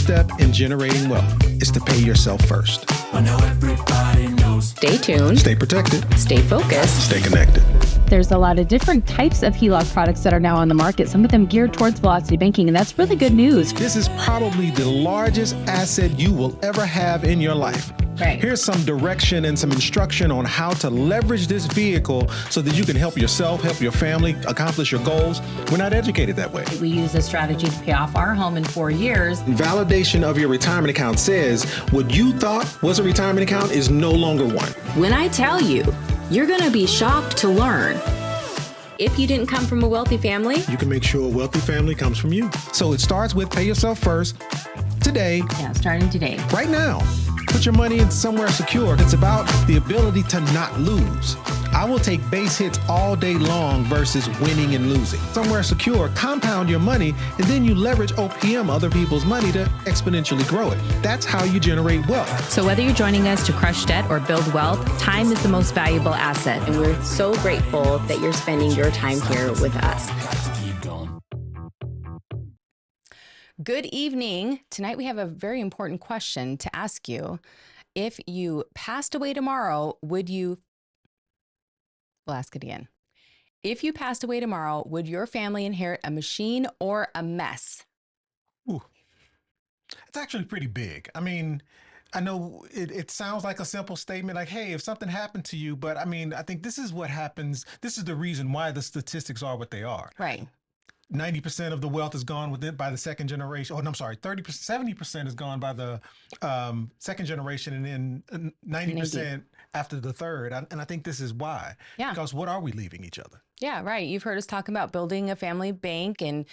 first step in generating wealth is to pay yourself first. I know everybody knows. Stay tuned. Stay protected. Stay focused. Stay connected. There's a lot of different types of HELOC products that are now on the market, some of them geared towards velocity banking, and that's really good news. This is probably the largest asset you will ever have in your life. Right. Here's some direction and some instruction on how to leverage this vehicle so that you can help yourself, help your family, accomplish your goals. We're not educated that way. We use a strategy to pay off our home in 4 years. Validation of your retirement account says what you thought was a retirement account is no longer one. When I tell you, you're going to be shocked to learn. If you didn't come from a wealthy family, You can make sure a wealthy family comes from you. So it starts with pay yourself first, today, Yeah, starting today. right now. Put your money in somewhere secure. It's about the ability to not lose. I will take base hits all day long versus winning and losing. Somewhere secure, compound your money, and then you leverage OPM, other people's money, to exponentially grow it. That's how you generate wealth. So whether you're joining us to crush debt or build wealth, time is the most valuable asset. and we're so grateful that you're spending your time here with us. Keep going. Good evening. Tonight we have a very important question to ask you. If you passed away tomorrow, would you, we'll ask it again. If you passed away tomorrow, would your family inherit a machine or a mess? It's actually pretty big. I mean, I know it sounds like a simple statement like, hey, if something happened to you, but I mean, I think this is what happens. This is the reason why the statistics are what they are. Right. 90% of the wealth is gone by the second generation. Oh, no, I'm sorry. 30%, 70% is gone by the second generation, and then 90% after the third. And I think this is why. Yeah. Because what are we leaving each other? Yeah, right. You've heard us talk about building a family bank and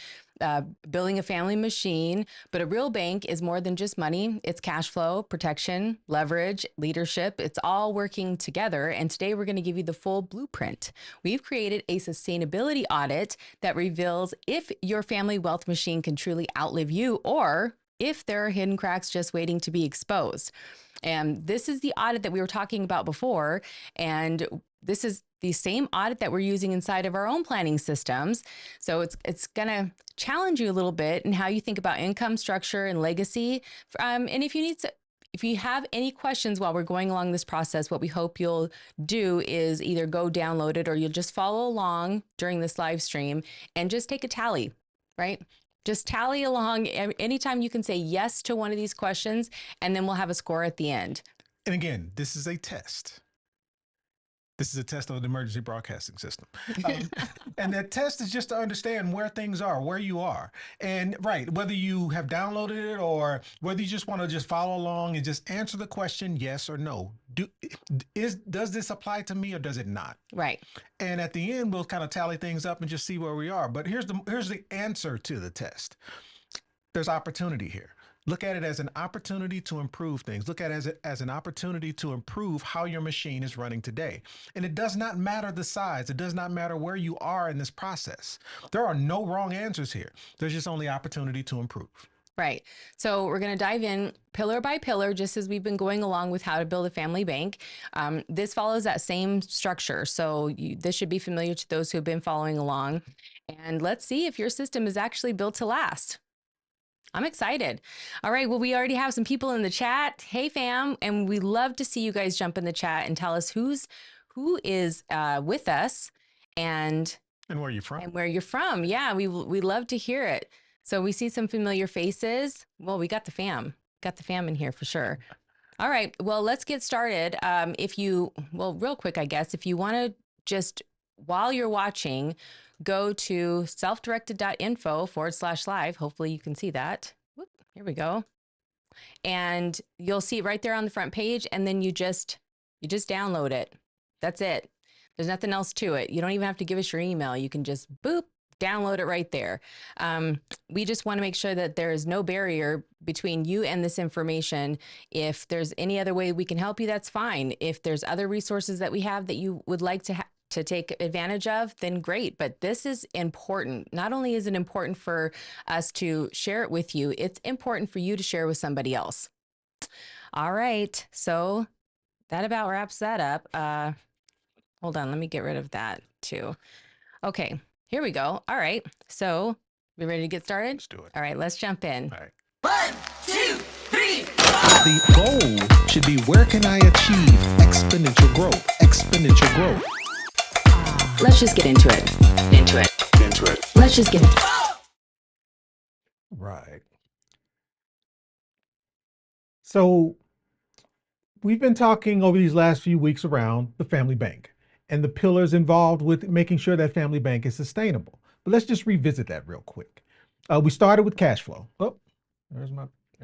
building a family machine, but a real bank is more than just money. It's cash flow, protection, leverage, leadership. It's all working together. And today we're going to give you the full blueprint. We've created a sustainability audit that reveals if your family wealth machine can truly outlive you, or if there are hidden cracks just waiting to be exposed. And this is the audit that we were talking about before. And this is the same audit that we're using inside of our own planning systems. So it's going to challenge you a little bit in how you think about income structure and legacy. And if you have any questions while we're going along this process, what we hope you'll do is either go download it, or you'll just follow along during this live stream and just take a tally, right? Just tally along anytime you can say yes to one of these questions, and then we'll have a score at the end. And again, this is a test. This is a test of the emergency broadcasting system. And that test is just to understand where things are, where you are. And right, whether you have downloaded it or whether you just want to just follow along and just answer the question, yes or no. Does this apply to me or does it not? Right. And at the end, we'll kind of tally things up and just see where we are. But here's the answer to the test. There's opportunity here. Look at it as an opportunity to improve things. Look at it as an opportunity to improve how your machine is running today. And it does not matter the size. It does not matter where you are in this process. There are no wrong answers here. There's just only opportunity to improve. Right. So we're going to dive in pillar by pillar, just as we've been going along with how to build a family bank. This follows that same structure. So this should be familiar to those who have been following along. And let's see if your system is actually built to last. I'm excited. All right. Well, we already have some people in the chat. Hey, fam. And we love to see you guys jump in the chat and tell us who is with us and where you're from. And where you're from. Yeah, we love to hear it. So we see some familiar faces. Well, we got the fam. Got the fam in here for sure. All right. Well, let's get started. Real quick, I guess, if you want to just, while you're watching, go to selfdirected.info/live. Hopefully you can see that. Whoop, here we go. And you'll see it right there on the front page. And then you just download it. That's it. There's nothing else to it. You don't even have to give us your email. You can just boop, download it right there. We just want to make sure that there is no barrier between you and this information. If there's any other way we can help you, that's fine. If there's other resources that we have that you would like to take advantage of, then great. But this is important. Not only is it important for us to share it with you, it's important for you to share with somebody else. All right. So that about wraps that up. Hold on. Let me get rid of that too. Okay. Here we go. All right. So we ready to get started? Let's do it. All right. Let's jump in. All right. 1, 2, The goal should be, where can I achieve exponential growth? Exponential growth. Let's just get into it. Let's just get Right. So we've been talking over these last few weeks around the family bank and the pillars involved with making sure that family bank is sustainable. But let's just revisit that real quick. We started with cash flow. Oh, there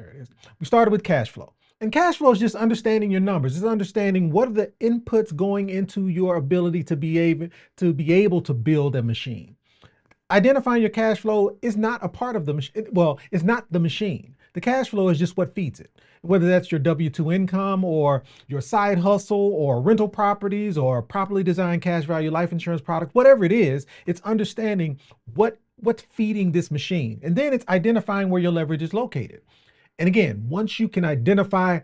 it is. We started with cash flow. And cash flow is just understanding your numbers. It's understanding what are the inputs going into your ability to be able to build a machine. Identifying your cash flow is not a part of the machine. Well, it's not the machine. The cash flow is just what feeds it. Whether that's your W-2 income or your side hustle or rental properties or properly designed cash value life insurance product, whatever it is, it's understanding what's feeding this machine. And then it's identifying where your leverage is located. And again, once you can identify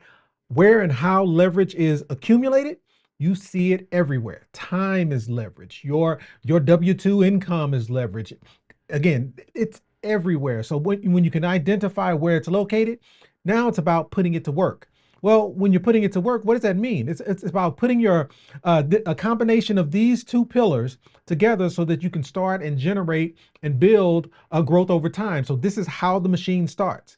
where and how leverage is accumulated, you see it everywhere. Time is leverage. Your W-2 income is leverage. Again, it's everywhere. So when you can identify where it's located, now it's about putting it to work. Well, when you're putting it to work, what does that mean? It's about putting a combination of these two pillars together so that you can start and generate and build a growth over time. So this is how the machine starts.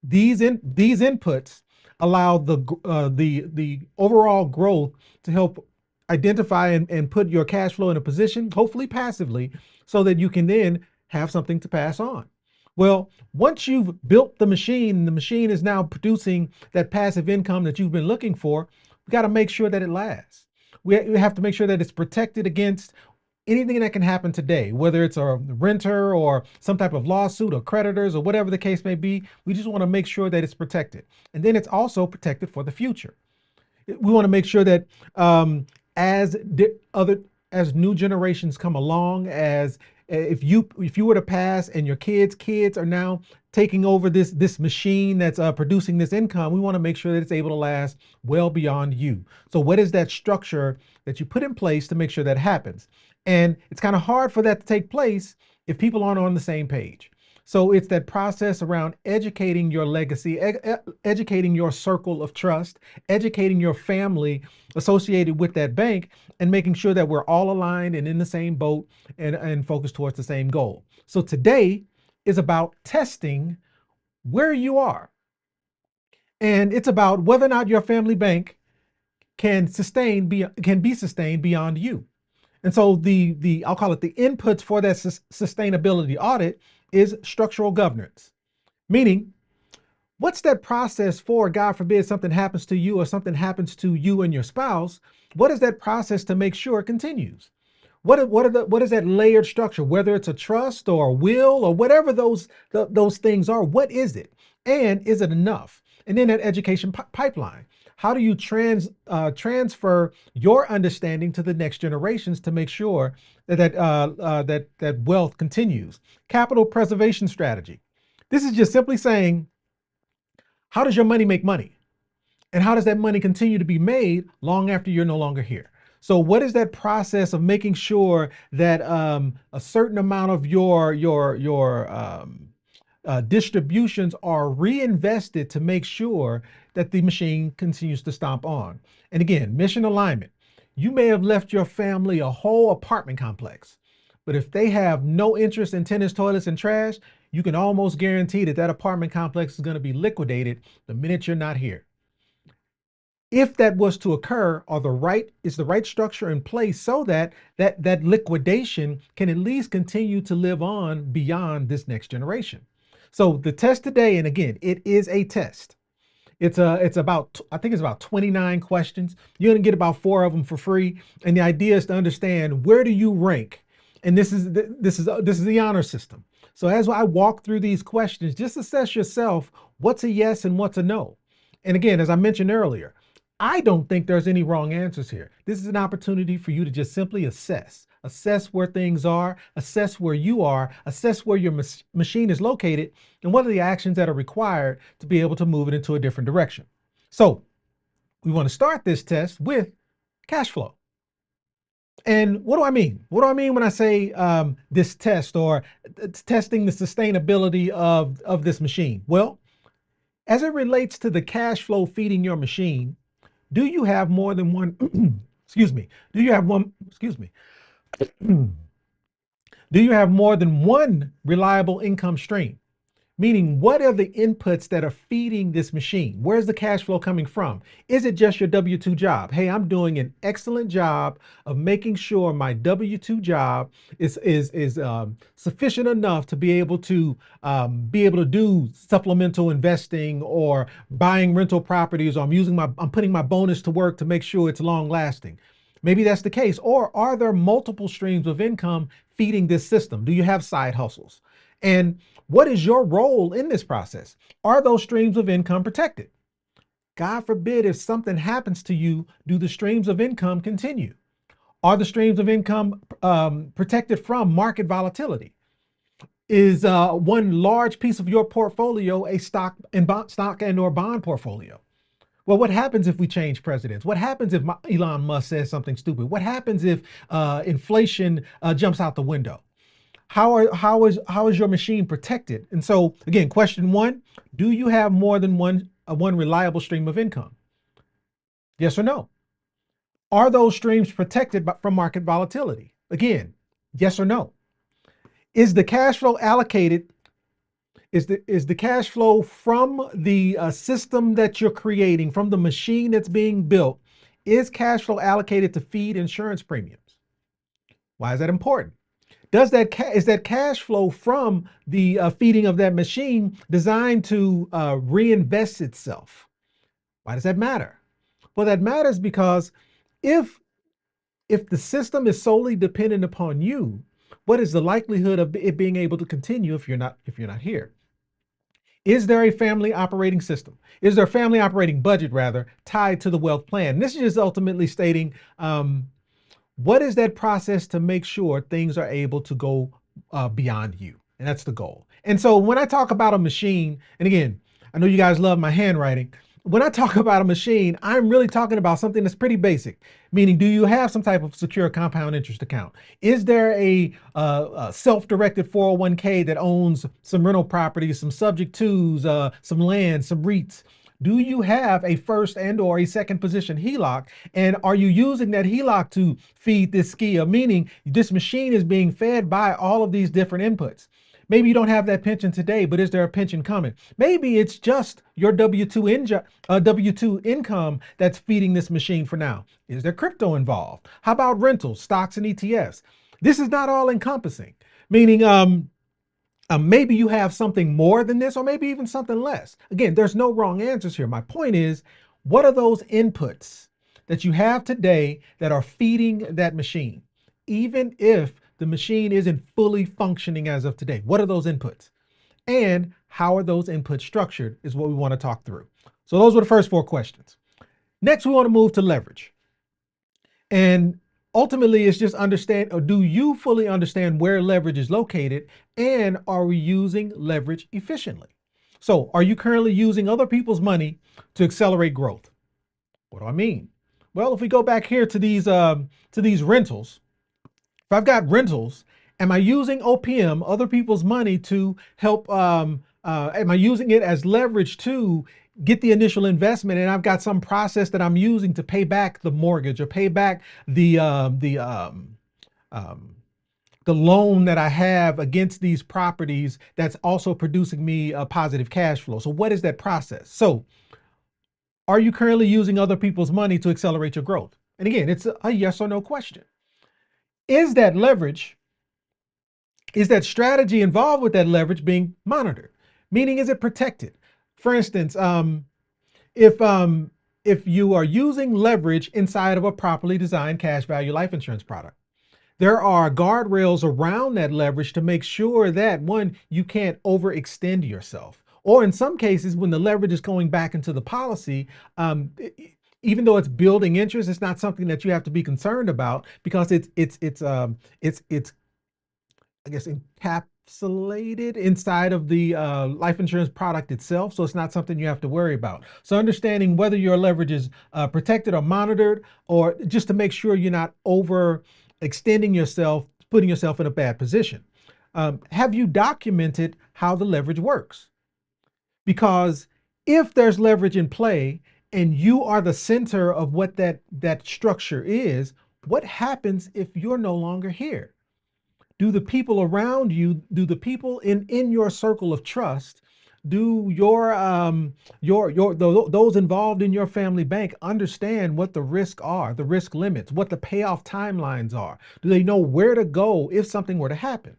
These inputs allow the overall growth to help identify and put your cash flow in a position, hopefully passively, so that you can then have something to pass on. Well, once you've built the machine is now producing that passive income that you've been looking for, we got to make sure that it lasts. We have to make sure that it's protected against anything that can happen today, whether it's a renter or some type of lawsuit or creditors or whatever the case may be. We just want to make sure that it's protected. And then it's also protected for the future. We want to make sure that as new generations come along, as if you were to pass and your kids are now taking over this machine that's producing this income, we want to make sure that it's able to last well beyond you. So what is that structure that you put in place to make sure that happens? And it's kind of hard for that to take place if people aren't on the same page. So it's that process around educating your legacy, educating your circle of trust, educating your family associated with that bank, and making sure that we're all aligned and in the same boat and focused towards the same goal. So today is about testing where you are. And it's about whether or not your family bank can be sustained beyond you. And so I'll call it the inputs for that sustainability audit is structural governance. Meaning, what's that process for, God forbid something happens to you or something happens to you and your spouse, what is that process to make sure it continues? What is that layered structure, whether it's a trust or a will or whatever those things are, what is it? And is it enough? And then that education pipeline. How do you transfer your understanding to the next generations to make sure that wealth continues? Capital preservation strategy. This is just simply saying, how does your money make money? And how does that money continue to be made long after you're no longer here? So what is that process of making sure that a certain amount of your distributions are reinvested to make sure that the machine continues to stomp on? And again, mission alignment. You may have left your family a whole apartment complex, but if they have no interest in tennis toilets and trash, you can almost guarantee that apartment complex is going to be liquidated the minute you're not here. If that was to occur, is the right structure in place so that liquidation can at least continue to live on beyond this next generation? So the test today, and again, it is a test. It's about 29 questions. You're gonna get about 4 of them for free. And the idea is to understand, where do you rank? And this is the honor system. So as I walk through these questions, just assess yourself, what's a yes and what's a no. And again, as I mentioned earlier, I don't think there's any wrong answers here. This is an opportunity for you to just simply assess where things are, assess where you are, assess where your machine is located, and what are the actions that are required to be able to move it into a different direction. So we want to start this test with cash flow. And what do I mean? What do I mean when I say this test or testing the sustainability of this machine? Well, As it relates to the cash flow feeding your machine, do you have more than one, excuse me, do you have one, excuse me, do you have more than one reliable income stream? Meaning, what are the inputs that are feeding this machine? Where's the cash flow coming from? Is it just your W-2 job? Hey, I'm doing an excellent job of making sure my W-2 job is sufficient enough to be able to do supplemental investing or buying rental properties, or I'm putting my bonus to work to make sure it's long lasting. Maybe that's the case. Or are there multiple streams of income feeding this system? Do you have side hustles? And what is your role in this process? Are those streams of income protected? God forbid, if something happens to you, do the streams of income continue? Are the streams of income protected from market volatility? Is one large piece of your portfolio a stock and or bond portfolio? Well, what happens if we change presidents? What happens if Elon Musk says something stupid? What happens if inflation jumps out the window? How is your machine protected? And so again, question one, do you have more than one reliable stream of income? Yes or no? Are those streams protected from market volatility? Again, yes or no? Is the cash flow allocated? Is the cash flow from the system that you're creating, from the machine that's being built, is cash flow allocated to feed insurance premiums? Why is that important? Is that cash flow from the feeding of that machine designed to reinvest itself? Why does that matter? Well, that matters because if the system is solely dependent upon you, what is the likelihood of it being able to continue if you're not here? Is there a family operating system? Is there a family operating budget, rather, tied to the wealth plan? This is just ultimately stating what is that process to make sure things are able to go beyond you? And that's the goal. And so when I talk about a machine, and again, I know you guys love my handwriting. When I talk about a machine, I'm really talking about something that's pretty basic, meaning, do you have some type of secure compound interest account? Is there a self-directed 401k that owns some rental properties, some subject twos, some land, some REITs? Do you have a first and or a second position HELOC? And are you using that HELOC to feed this SKIA? Meaning this machine is being fed by all of these different inputs. Maybe you don't have that pension today, but is there a pension coming? Maybe it's just your W-2 income that's feeding this machine for now. Is there crypto involved? How about rentals, stocks, and ETFs? This is not all encompassing, meaning maybe you have something more than this, or maybe even something less. Again, there's no wrong answers here. My point is, what are those inputs that you have today that are feeding that machine? Even if the machine isn't fully functioning as of today, what are those inputs? And how are those inputs structured is what we want to talk through. So those were the first 4 questions. Next, we want to move to leverage. And ultimately, it's just understand, or do you fully understand where leverage is located, and are we using leverage efficiently? So are you currently using other people's money to accelerate growth? What do I mean? Well, if we go back here to these rentals, if I've got rentals, am I using OPM, other people's money, to help, am I using it as leverage to get the initial investment, and I've got some process that I'm using to pay back the mortgage or pay back the loan that I have against these properties that's also producing me a positive cash flow? So what is that process? So are you currently using other people's money to accelerate your growth? And again, it's a yes or no question. Is that leverage, is that strategy involved with that leverage being monitored? Meaning, is it protected? For instance, if you are using leverage inside of a properly designed cash value life insurance product, there are guardrails around that leverage to make sure that, one, you can't overextend yourself. Or in some cases, when the leverage is going back into the policy, even though it's building interest, it's not something that you have to be concerned about, because it's I guess encapsulated inside of the life insurance product itself. So it's not something you have to worry about. So understanding whether your leverage is protected or monitored, or just to make sure you're not overextending yourself, putting yourself in a bad position. Have you documented how the leverage works? Because if there's leverage in play and you are the center of what that structure is, what happens if you're no longer here? Do the people around you, do the people in your circle of trust, do those involved in your family bank understand what the risks are, the risk limits, what the payoff timelines are? Do they know where to go if something were to happen?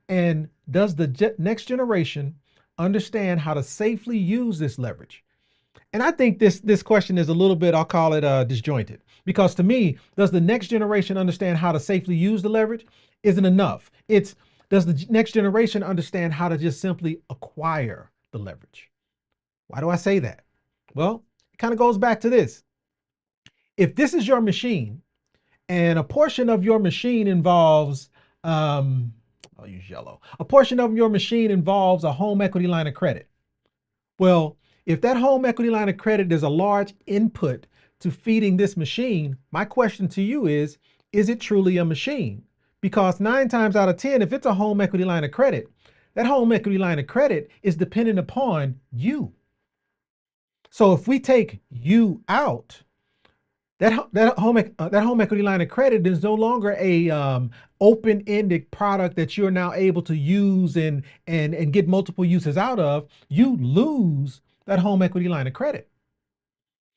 And does the next generation understand how to safely use this leverage? And I think this question is a little bit, I'll call it disjointed, because to me, does the next generation understand how to safely use the leverage? Isn't enough. It's, does the next generation understand how to just simply acquire the leverage? Why do I say that? Well, it kind of goes back to this. If this is your machine and a portion of your machine involves, I'll use yellow, a portion of your machine involves a home equity line of credit. Well, if that home equity line of credit is a large input to feeding this machine, my question to you is it truly a machine? Because 9 times out of 10, if it's a home equity line of credit, that home equity line of credit is dependent upon you. So if we take you out, that home equity line of credit is no longer a open-ended product that you're now able to use and get multiple uses out of. You lose that home equity line of credit.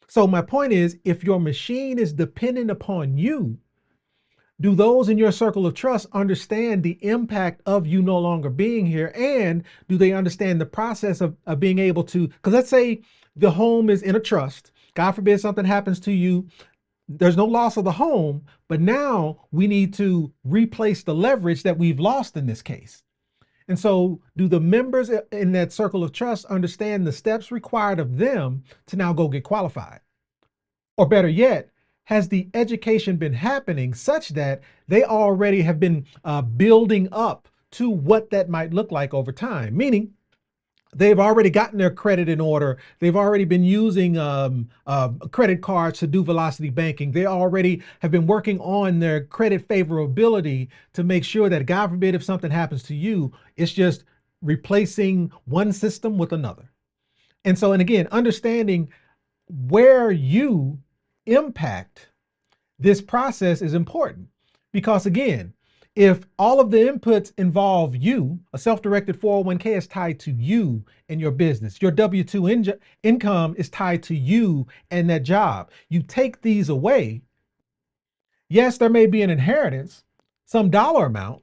So my point is, if your machine is dependent upon you, do those in your circle of trust understand the impact of you no longer being here? And do they understand the process of being able to, because let's say the home is in a trust, God forbid something happens to you, there's no loss of the home, but now we need to replace the leverage that we've lost in this case. And so do the members in that circle of trust understand the steps required of them to now go get qualified? Or better yet, has the education been happening such that they already have been building up to what that might look like over time? Meaning, they've already gotten their credit in order. They've already been using credit cards to do velocity banking. They already have been working on their credit favorability to make sure that, God forbid, if something happens to you, it's just replacing one system with another. And so, and again, understanding where you impact this process is important, because again, if all of the inputs involve you, a self-directed 401k is tied to you and your business. Your W-2 income is tied to you and that job. You take these away. Yes, there may be an inheritance, some dollar amount,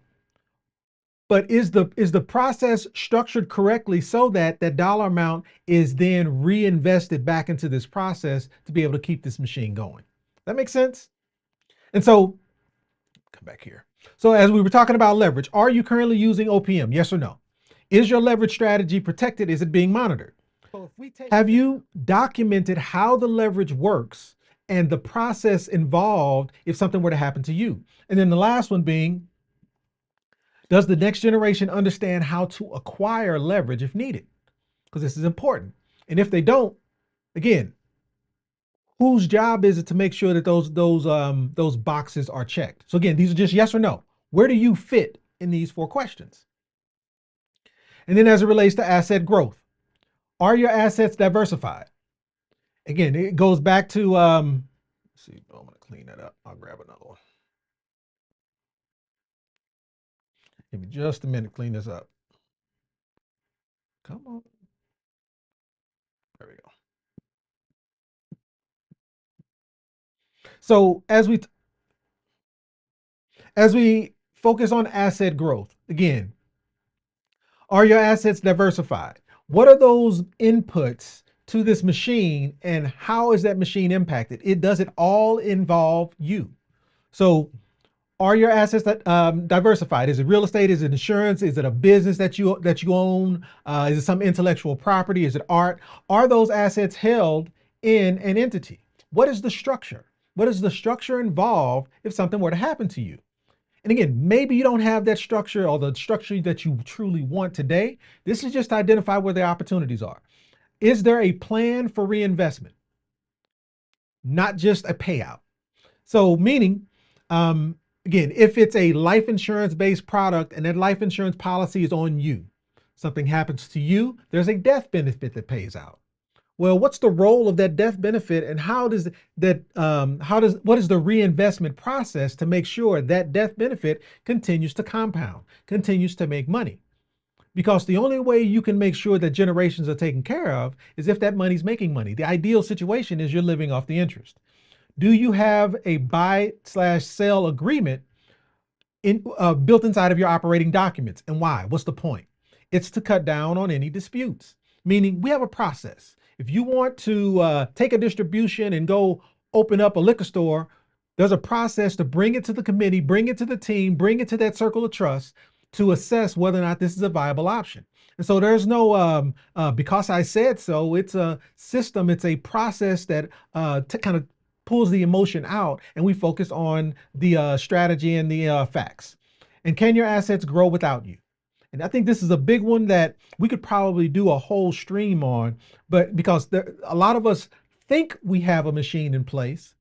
but is the process structured correctly so that that dollar amount is then reinvested back into this process to be able to keep this machine going? That makes sense? And so, come back here. So as we were talking about leverage, are you currently using OPM? Yes or no? Is your leverage strategy protected? Is it being monitored? Have you documented how the leverage works and the process involved if something were to happen to you? And then the last one being, does the next generation understand how to acquire leverage if needed? Because this is important. And if they don't, again, whose job is it to make sure that those boxes are checked? So again, these are just yes or no. Where do you fit in these 4 questions? And then as it relates to asset growth, are your assets diversified? Again, it goes back to, let's see, I'm gonna clean that up. I'll grab another one. Give me just a minute to clean this up. Come on. There we go. So as we focus on asset growth, again, are your assets diversified? What are those inputs to this machine and how is that machine impacted? Does it all involve you? So are your assets diversified? Is it real estate? Is it insurance? Is it a business that you own? Is it some intellectual property? Is it art? Are those assets held in an entity? What is the structure? What is the structure involved if something were to happen to you? And again, maybe you don't have that structure or the structure that you truly want today. This is just to identify where the opportunities are. Is there a plan for reinvestment? Not just a payout. So meaning, again, if it's a life insurance based product and that life insurance policy is on you, something happens to you, there's a death benefit that pays out. Well, what's the role of that death benefit, and what is the reinvestment process to make sure that death benefit continues to compound, continues to make money? Because the only way you can make sure that generations are taken care of is if that money's making money. The ideal situation is you're living off the interest. Do you have a buy/sell agreement built inside of your operating documents? And why? What's the point? It's to cut down on any disputes, meaning we have a process. If you want to take a distribution and go open up a liquor store, there's a process to bring it to the committee, bring it to the team, bring it to that circle of trust to assess whether or not this is a viable option. And so there's no because I said so. It's a system. It's a process that kind of pulls the emotion out, and we focus on the strategy and the facts. And can your assets grow without you? And I think this is a big one that we could probably do a whole stream on, but because a lot of us think we have a machine in place,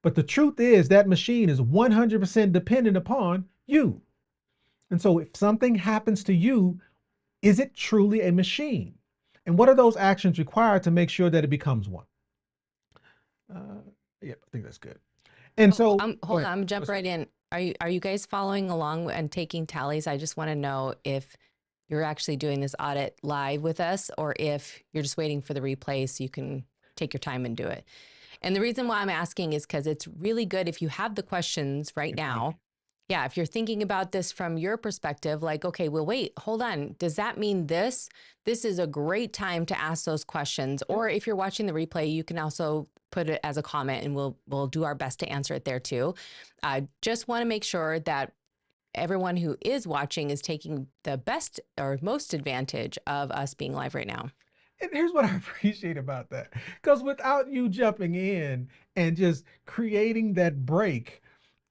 but the truth is that machine is 100% dependent upon you. And so if something happens to you, is it truly a machine? And what are those actions required to make sure that it becomes one? Yeah, I think that's good. And so hold on, I'm jump right in. Are you guys following along and taking tallies? I just want to know if you're actually doing this audit live with us, or if you're just waiting for the replay so you can take your time and do it. And the reason why I'm asking is because it's really good if you have the questions right now. Yeah, if you're thinking about this from your perspective, like, okay, well, wait, hold on. Does that mean this? This is a great time to ask those questions. Or if you're watching the replay, you can also put it as a comment, and we'll do our best to answer it there too. I just want to make sure that everyone who is watching is taking the best or most advantage of us being live right now. And here's what I appreciate about that, because without you jumping in and just creating that break,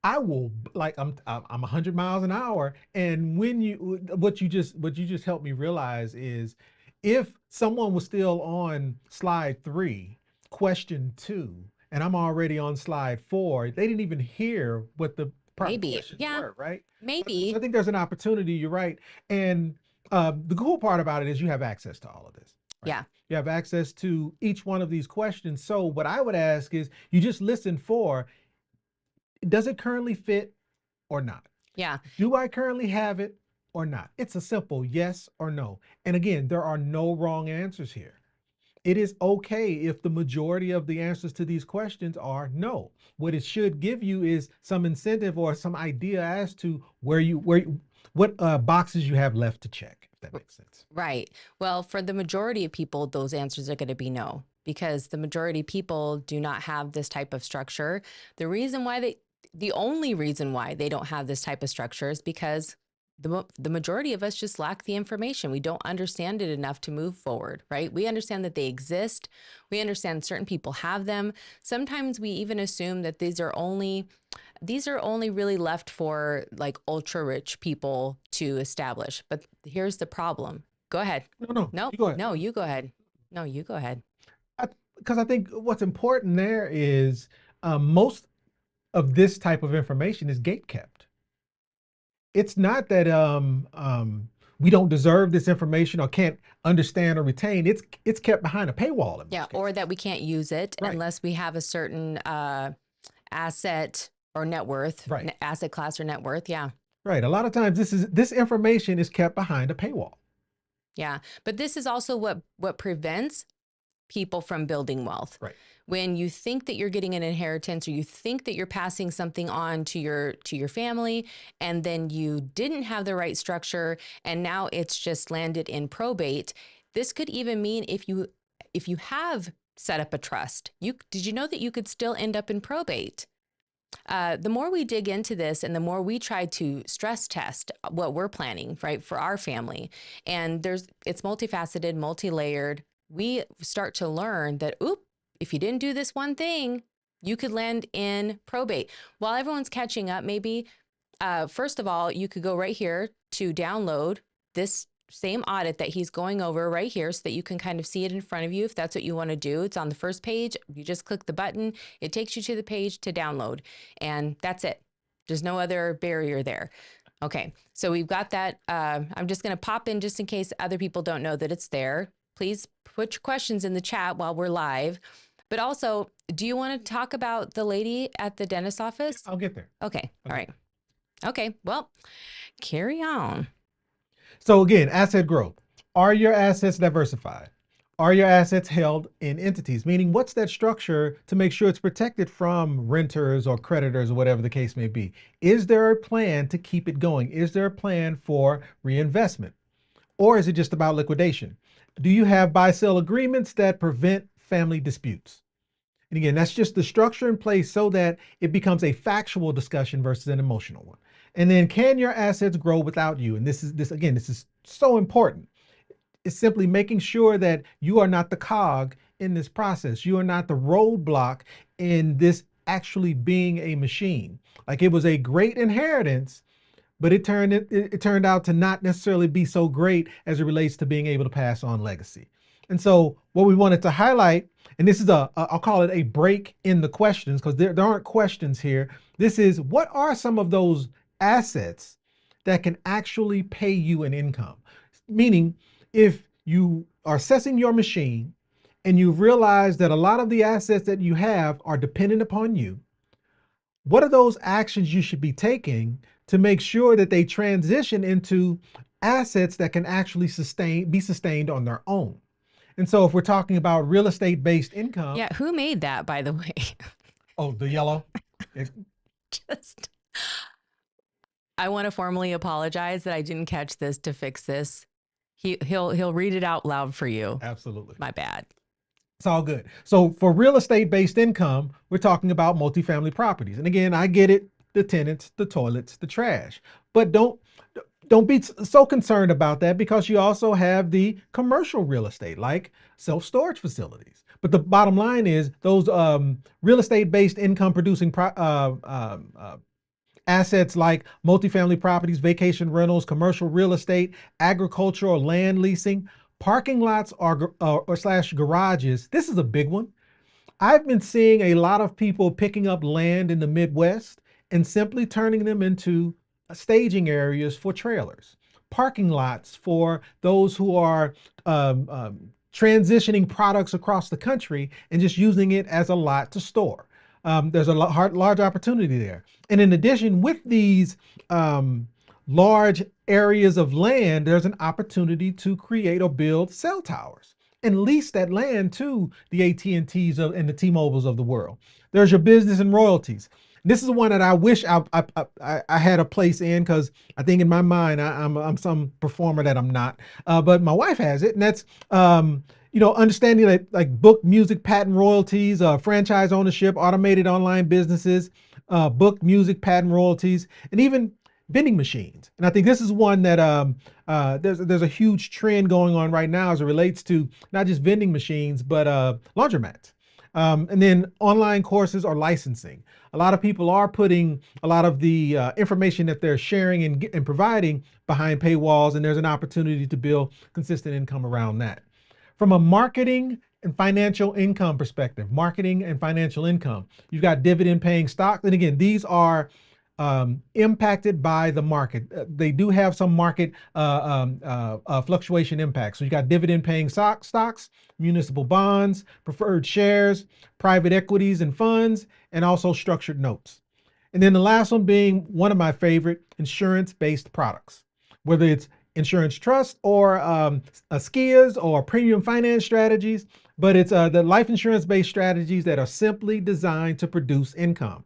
I will, like, I'm 100 miles an hour. And what you just helped me realize is, if someone was still on slide 3, question 2, and I'm already on slide 4, they didn't even hear what the questions were, right? Maybe. So I think there's an opportunity. You're right. And the cool part about it is you have access to all of this. Right? Yeah. You have access to each one of these questions. So what I would ask is, you just listen for, does it currently fit or not? Yeah. Do I currently have it or not? It's a simple yes or no. And again, there are no wrong answers here. It is okay if the majority of the answers to these questions are no. What it should give you is some incentive or some idea as to what boxes you have left to check, if that makes sense. Right. Well, for the majority of people, those answers are going to be no, because the majority of people do not have this type of structure. The only reason why they don't have this type of structure is because the majority of us just lack the information. We don't understand it enough to move forward, right? We understand that they exist. We understand certain people have them. Sometimes we even assume that these are only really left for like ultra rich people to establish. But here's the problem. Go ahead. No, No, you go ahead. no, you go ahead. No, you go ahead. Because I think what's important there is most of this type of information is gate kept. It's not that we don't deserve this information or can't understand or retain. It's kept behind a paywall. Yeah, or that we can't use it unless we have a certain asset or net worth, asset class or net worth. Yeah. Right. A lot of times this information is kept behind a paywall. Yeah, but this is also what prevents people from building wealth. Right. When you think that you're getting an inheritance, or you think that you're passing something on to your family, and then you didn't have the right structure, and now it's just landed in probate. This could even mean if you have set up a trust, did you know that you could still end up in probate? The more we dig into this, and the more we try to stress test what we're planning, right, for our family, and it's multifaceted, multi-layered, we start to learn that, if you didn't do this one thing, you could land in probate. While everyone's catching up, maybe, first of all, you could go right here to download this same audit that he's going over right here, so that you can kind of see it in front of you if that's what you want to do. It's on the first page. You just click the button. It takes you to the page to download, and that's it. There's no other barrier there. Okay, so we've got that. I'm just going to pop in just in case other people don't know that it's there. please put your questions in the chat while we're live. But also, do you want to talk about the lady at the dentist office? I'll get there. Okay. All right. Okay. Well, carry on. So again, asset growth. Are your assets diversified? Are your assets held in entities? Meaning, what's that structure to make sure it's protected from renters or creditors or whatever the case may be? Is there a plan to keep it going? Is there a plan for reinvestment? Or is it just about liquidation? Do you have buy-sell agreements that prevent family disputes? And again, that's just the structure in place so that it becomes a factual discussion versus an emotional one. And then, can your assets grow without you? And this is so important. It's simply making sure that you are not the cog in this process. You are not the roadblock in this actually being a machine. Like, it was a great inheritance, but it turned out to not necessarily be so great as it relates to being able to pass on legacy. And so what we wanted to highlight, and this is I'll call it a break in the questions, because there aren't questions here. This is, what are some of those assets that can actually pay you an income? Meaning, if you are assessing your machine and you've realized that a lot of the assets that you have are dependent upon you, what are those actions you should be taking to make sure that they transition into assets that can actually be sustained on their own? And so if we're talking about real estate based income. Yeah. Who made that, by the way? Oh, the yellow. Just, I want to formally apologize that I didn't catch this to fix this. He'll read it out loud for you. Absolutely. My bad. It's all good. So for real estate based income, we're talking about multifamily properties. And again, I get it, the tenants, the toilets, the trash, but don't be so concerned about that, because you also have the commercial real estate like self-storage facilities. But the bottom line is those real estate based income producing assets like multifamily properties, vacation rentals, commercial real estate, agricultural land leasing, parking lots or slash garages. This is a big one. I've been seeing a lot of people picking up land in the Midwest and simply turning them into staging areas for trailers, parking lots for those who are transitioning products across the country and just using it as a lot to store. There's a large opportunity there. And in addition, with these large areas of land, there's an opportunity to create or build cell towers and lease that land to the AT&Ts and the T-Mobiles of the world. There's your business and royalties. This is one that I wish I had a place in, because I think in my mind I'm some performer that I'm not, but my wife has it, and that's understanding like book, music, patent royalties, franchise ownership, automated online businesses, book, music, patent royalties, and even vending machines. And I think this is one that there's a huge trend going on right now as it relates to not just vending machines, but laundromats. And then online courses or licensing. A lot of people are putting a lot of the information that they're sharing and providing behind paywalls, and there's an opportunity to build consistent income around that. From a marketing and financial income perspective, marketing and financial income, you've got dividend paying stocks. And again, these are impacted by the market. They do have some market fluctuation impacts. So you got dividend paying stocks, municipal bonds, preferred shares, private equities and funds, and also structured notes. And then the last one being one of my favorite, insurance-based products, whether it's insurance trust or SKIAs or premium finance strategies, but it's the life insurance-based strategies that are simply designed to produce income.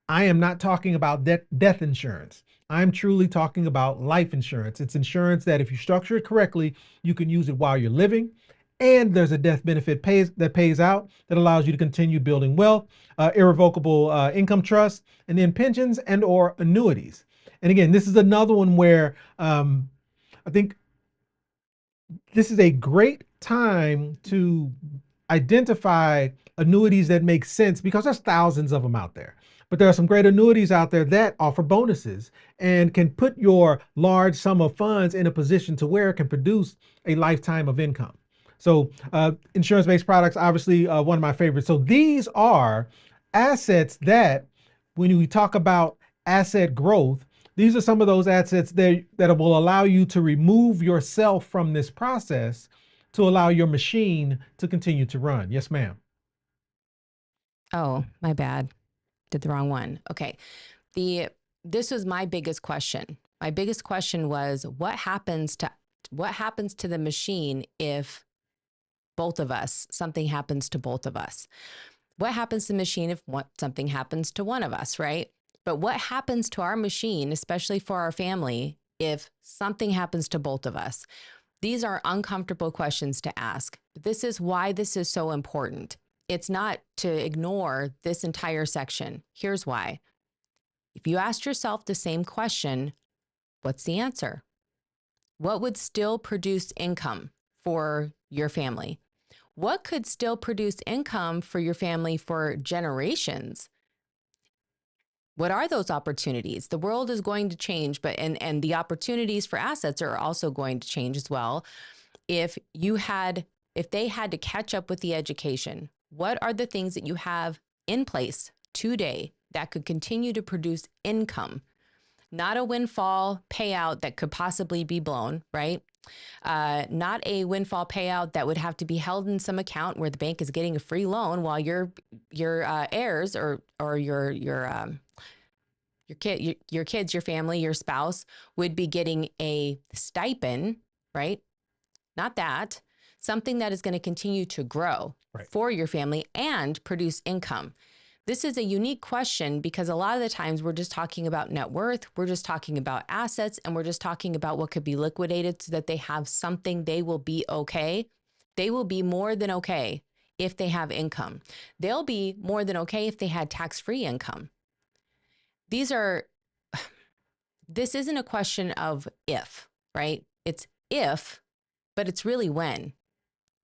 I am not talking about death insurance. I'm truly talking about life insurance. It's insurance that if you structure it correctly, you can use it while you're living. And there's a death benefit that pays out that allows you to continue building wealth, irrevocable income trust, and then pensions and or annuities. And again, this is another one where I think this is a great time to identify annuities that make sense, because there's thousands of them out there. But there are some great annuities out there that offer bonuses and can put your large sum of funds in a position to where it can produce a lifetime of income. So insurance-based products, obviously one of my favorites. So these are assets that, when we talk about asset growth, these are some of those assets that will allow you to remove yourself from this process to allow your machine to continue to run. Yes, ma'am. Oh, my bad. Did the wrong one. Okay. This was my biggest question. My biggest question was what happens to the machine if something happens to both of us? What happens to the machine if something happens to one of us, right? But what happens to our machine, especially for our family, if something happens to both of us? These are uncomfortable questions to ask. This is why this is so important. It's not to ignore this entire section. Here's why. If you asked yourself the same question, what's the answer? What would still produce income for your family? What could still produce income for your family for generations? What are those opportunities? The world is going to change, but and the opportunities for assets are also going to change as well. If they had to catch up with the education, what are the things that you have in place today that could continue to produce income? Not a windfall payout that could possibly be blown, right? Not a windfall payout that would have to be held in some account where the bank is getting a free loan while your heirs or your kids, your family, your spouse would be getting a stipend, right? Not that. Something that is going to continue to grow for your family and produce income. This is a unique question because a lot of the times we're just talking about net worth, we're just talking about assets, and we're just talking about what could be liquidated so that they have something. They will be okay. They will be more than okay if they have income. They'll be more than okay if they had tax-free income. This isn't a question of if, right? It's if, but it's really when.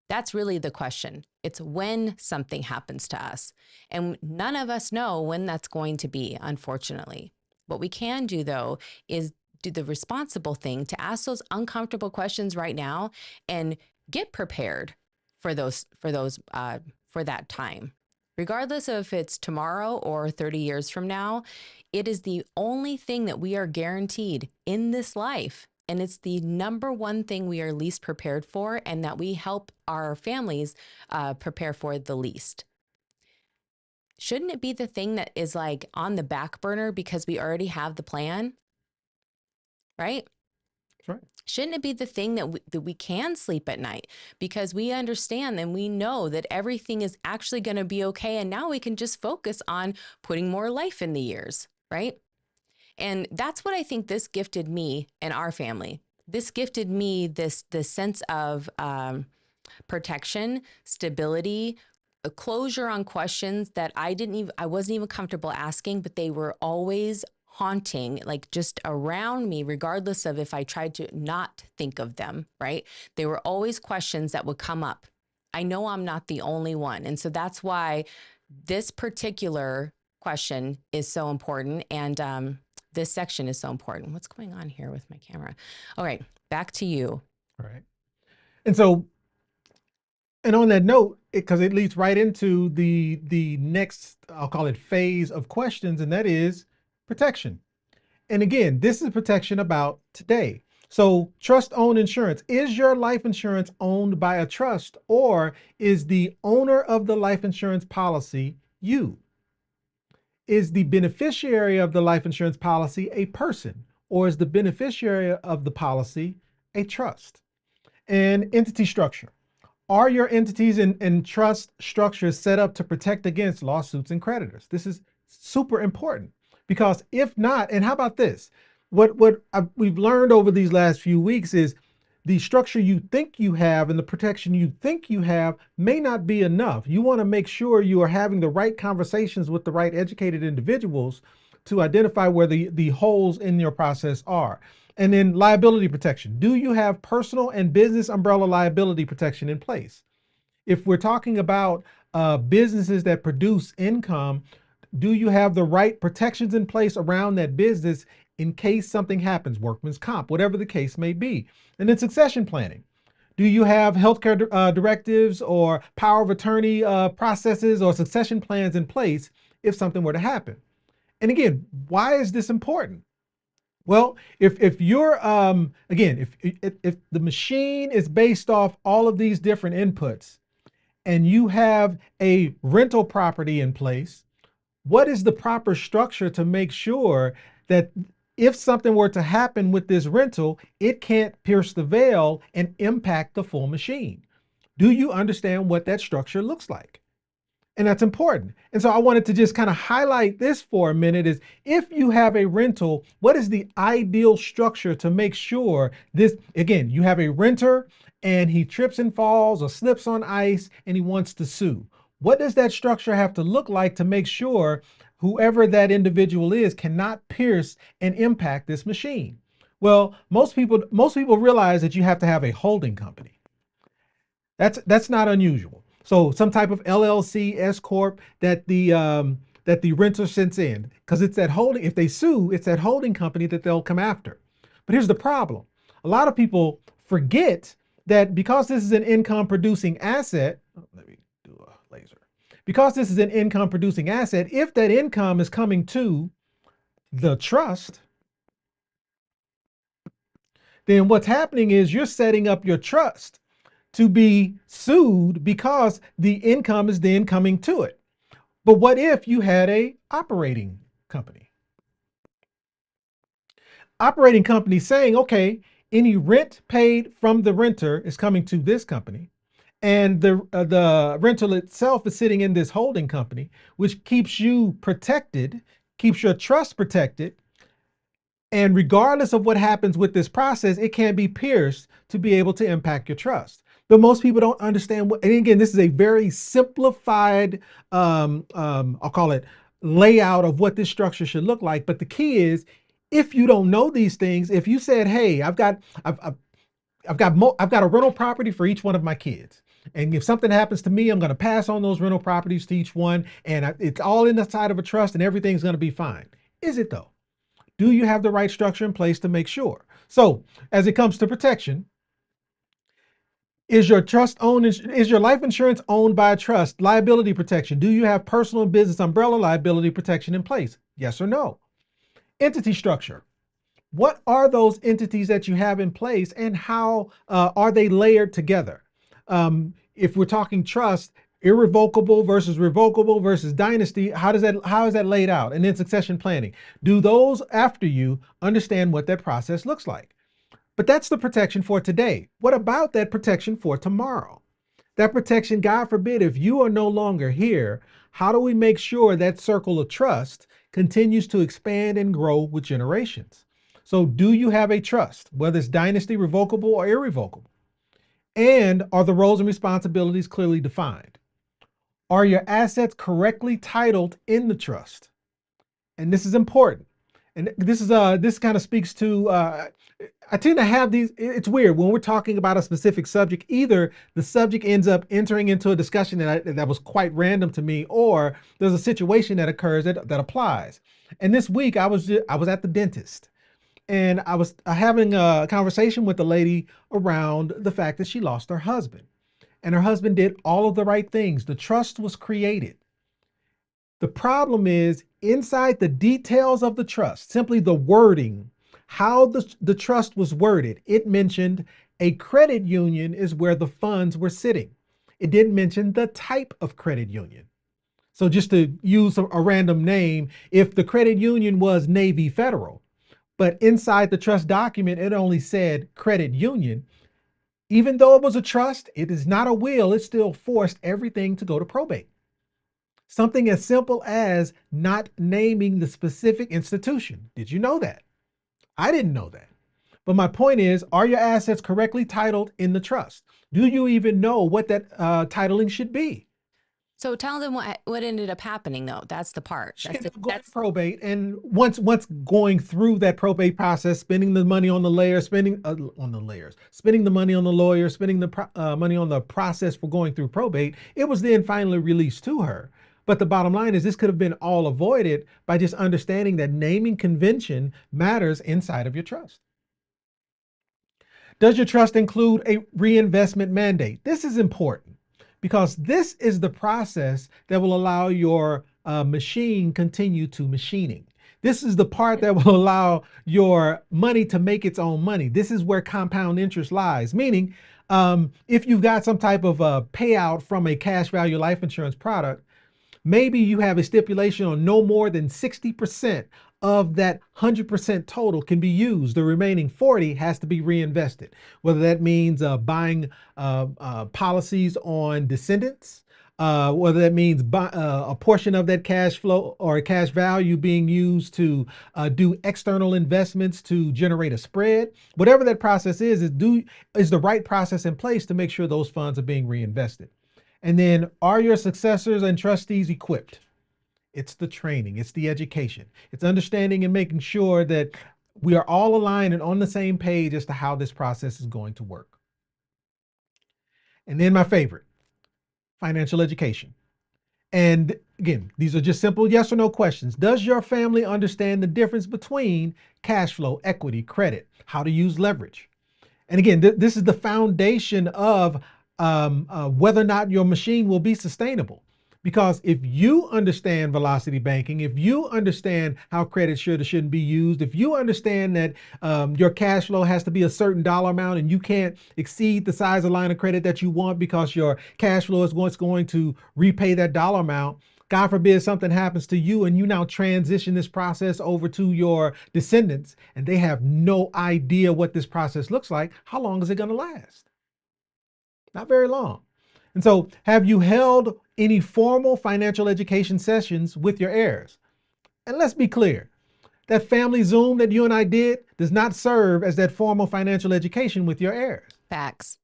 That's really the question. It's when something happens to us. And none of us know when that's going to be, unfortunately. What we can do, though, is do the responsible thing to ask those uncomfortable questions right now and get prepared for that time. Regardless of if it's tomorrow or 30 years from now, it is the only thing that we are guaranteed in this life. And it's the number one thing we are least prepared for and that we help our families prepare for the least. Shouldn't it be the thing that is like on the back burner because we already have the plan? Right? That's right. Shouldn't it be the thing that we can sleep at night because we understand and we know that everything is actually going to be okay. And now we can just focus on putting more life in the years, right? And that's what I think this gifted me and our family. This gifted me this sense of protection, stability, a closure on questions that I wasn't even comfortable asking, but they were always haunting, like just around me, regardless of if I tried to not think of them, right? They were always questions that would come up. I know I'm not the only one. And so that's why this particular question is so important. And this section is so important. What's going on here with my camera? All right, back to you. All right. And so, and on that note, because it leads right into the next, I'll call it phase of questions, and that is protection. And again, this is protection about today. So trust-owned insurance. Is your life insurance owned by a trust, or is the owner of the life insurance policy you? Is the beneficiary of the life insurance policy a person, or is the beneficiary of the policy a trust? And entity structure. Are your entities and trust structures set up to protect against lawsuits and creditors? This is super important because if not, and how about this? What we've learned over these last few weeks is the structure you think you have and the protection you think you have may not be enough. You want to make sure you are having the right conversations with the right educated individuals to identify where the holes in your process are. And then liability protection. Do you have personal and business umbrella liability protection in place? If we're talking about businesses that produce income, do you have the right protections in place around that business in case something happens, workman's comp, whatever the case may be? And then succession planning. Do you have healthcare directives or power of attorney processes or succession plans in place if something were to happen? And again, why is this important? Well, if you're again, if the machine is based off all of these different inputs and you have a rental property in place, what is the proper structure to make sure that if something were to happen with this rental, it can't pierce the veil and impact the full machine? Do you understand what that structure looks like? And that's important. And so I wanted to just kind of highlight this for a minute is if you have a rental, what is the ideal structure to make sure this, again, you have a renter and he trips and falls or slips on ice and he wants to sue. What does that structure have to look like to make sure whoever that individual is cannot pierce and impact this machine? Well, most people realize that you have to have a holding company. That's not unusual. So some type of LLC, S corp that the renter sends in, because it's that holding. If they sue, it's that holding company that they'll come after. But here's the problem: a lot of people forget that because this is an income producing asset. Let me do a laser. Because this is an income producing asset, if that income is coming to the trust, then what's happening is you're setting up your trust to be sued because the income is then coming to it. But what if you had a operating company? Operating company saying, okay, any rent paid from the renter is coming to this company, and the rental itself is sitting in this holding company, which keeps you protected, keeps your trust protected. And regardless of what happens with this process, it can be pierced to be able to impact your trust. But most people don't understand what, and again, this is a very simplified, I'll call it layout of what this structure should look like. But the key is, if you don't know these things, if you said, hey, I've got a rental property for each one of my kids. And if something happens to me, I'm going to pass on those rental properties to each one. And it's all in the side of a trust and everything's going to be fine. Is it though? Do you have the right structure in place to make sure? So as it comes to protection, is your life insurance owned by a trust? Liability protection. Do you have personal and business umbrella liability protection in place? Yes or no? Entity structure. What are those entities that you have in place and how are they layered together? If we're talking trust, irrevocable versus revocable versus dynasty, how is that laid out? And then succession planning. Do those after you understand what that process looks like? But that's the protection for today. What about that protection for tomorrow? That protection, God forbid, if you are no longer here, how do we make sure that circle of trust continues to expand and grow with generations? So do you have a trust, whether it's dynasty, revocable, or irrevocable? And are the roles and responsibilities clearly defined? Are your assets correctly titled in the trust? And this is important. And this kind of speaks to, I tend to have these, it's weird when we're talking about a specific subject, either the subject ends up entering into a discussion that was quite random to me, or there's a situation that occurs that applies. And this week I was at the dentist and I was having a conversation with the lady around the fact that she lost her husband, and her husband did all of the right things. The trust was created. The problem is inside the details of the trust, simply the wording, how the trust was worded. It mentioned a credit union is where the funds were sitting. It didn't mention the type of credit union. So just to use a random name, if the credit union was Navy Federal, but inside the trust document, it only said credit union, even though it was a trust, it is not a will, it still forced everything to go to probate. Something as simple as not naming the specific institution. Did you know that? I didn't know that. But my point is, are your assets correctly titled in the trust? Do you even know what that titling should be? So tell them what ended up happening, though. That's the part. That's probate. And once going through that probate process, spending the money on the layer, spending the money on the lawyer, spending the money on the process for going through probate, it was then finally released to her. But the bottom line is this could have been all avoided by just understanding that naming convention matters inside of your trust. Does your trust include a reinvestment mandate? This is important because this is the process that will allow your machine continue to machining. This is the part that will allow your money to make its own money. This is where compound interest lies. Meaning, if you've got some type of a payout from a cash value life insurance product, maybe you have a stipulation on no more than 60% of that 100% total can be used. The remaining 40 has to be reinvested. Whether that means buying policies on descendants, whether that means a portion of that cash flow or cash value being used to do external investments to generate a spread. Whatever that process is the right process in place to make sure those funds are being reinvested. And then, are your successors and trustees equipped? It's the training, it's the education, it's understanding and making sure that we are all aligned and on the same page as to how this process is going to work. And then my favorite, financial education. And again, these are just simple yes or no questions. Does your family understand the difference between cash flow, equity, credit, how to use leverage? And again, this is the foundation of whether or not your machine will be sustainable. Because if you understand velocity banking, if you understand how credit should or shouldn't be used, if you understand that your cash flow has to be a certain dollar amount and you can't exceed the size of line of credit that you want because your cash flow is what's going to repay that dollar amount, God forbid something happens to you and you now transition this process over to your descendants and they have no idea what this process looks like, how long is it going to last? Not very long. And so, have you held any formal financial education sessions with your heirs? And let's be clear, that family Zoom that you and I did does not serve as that formal financial education with your heirs. Facts.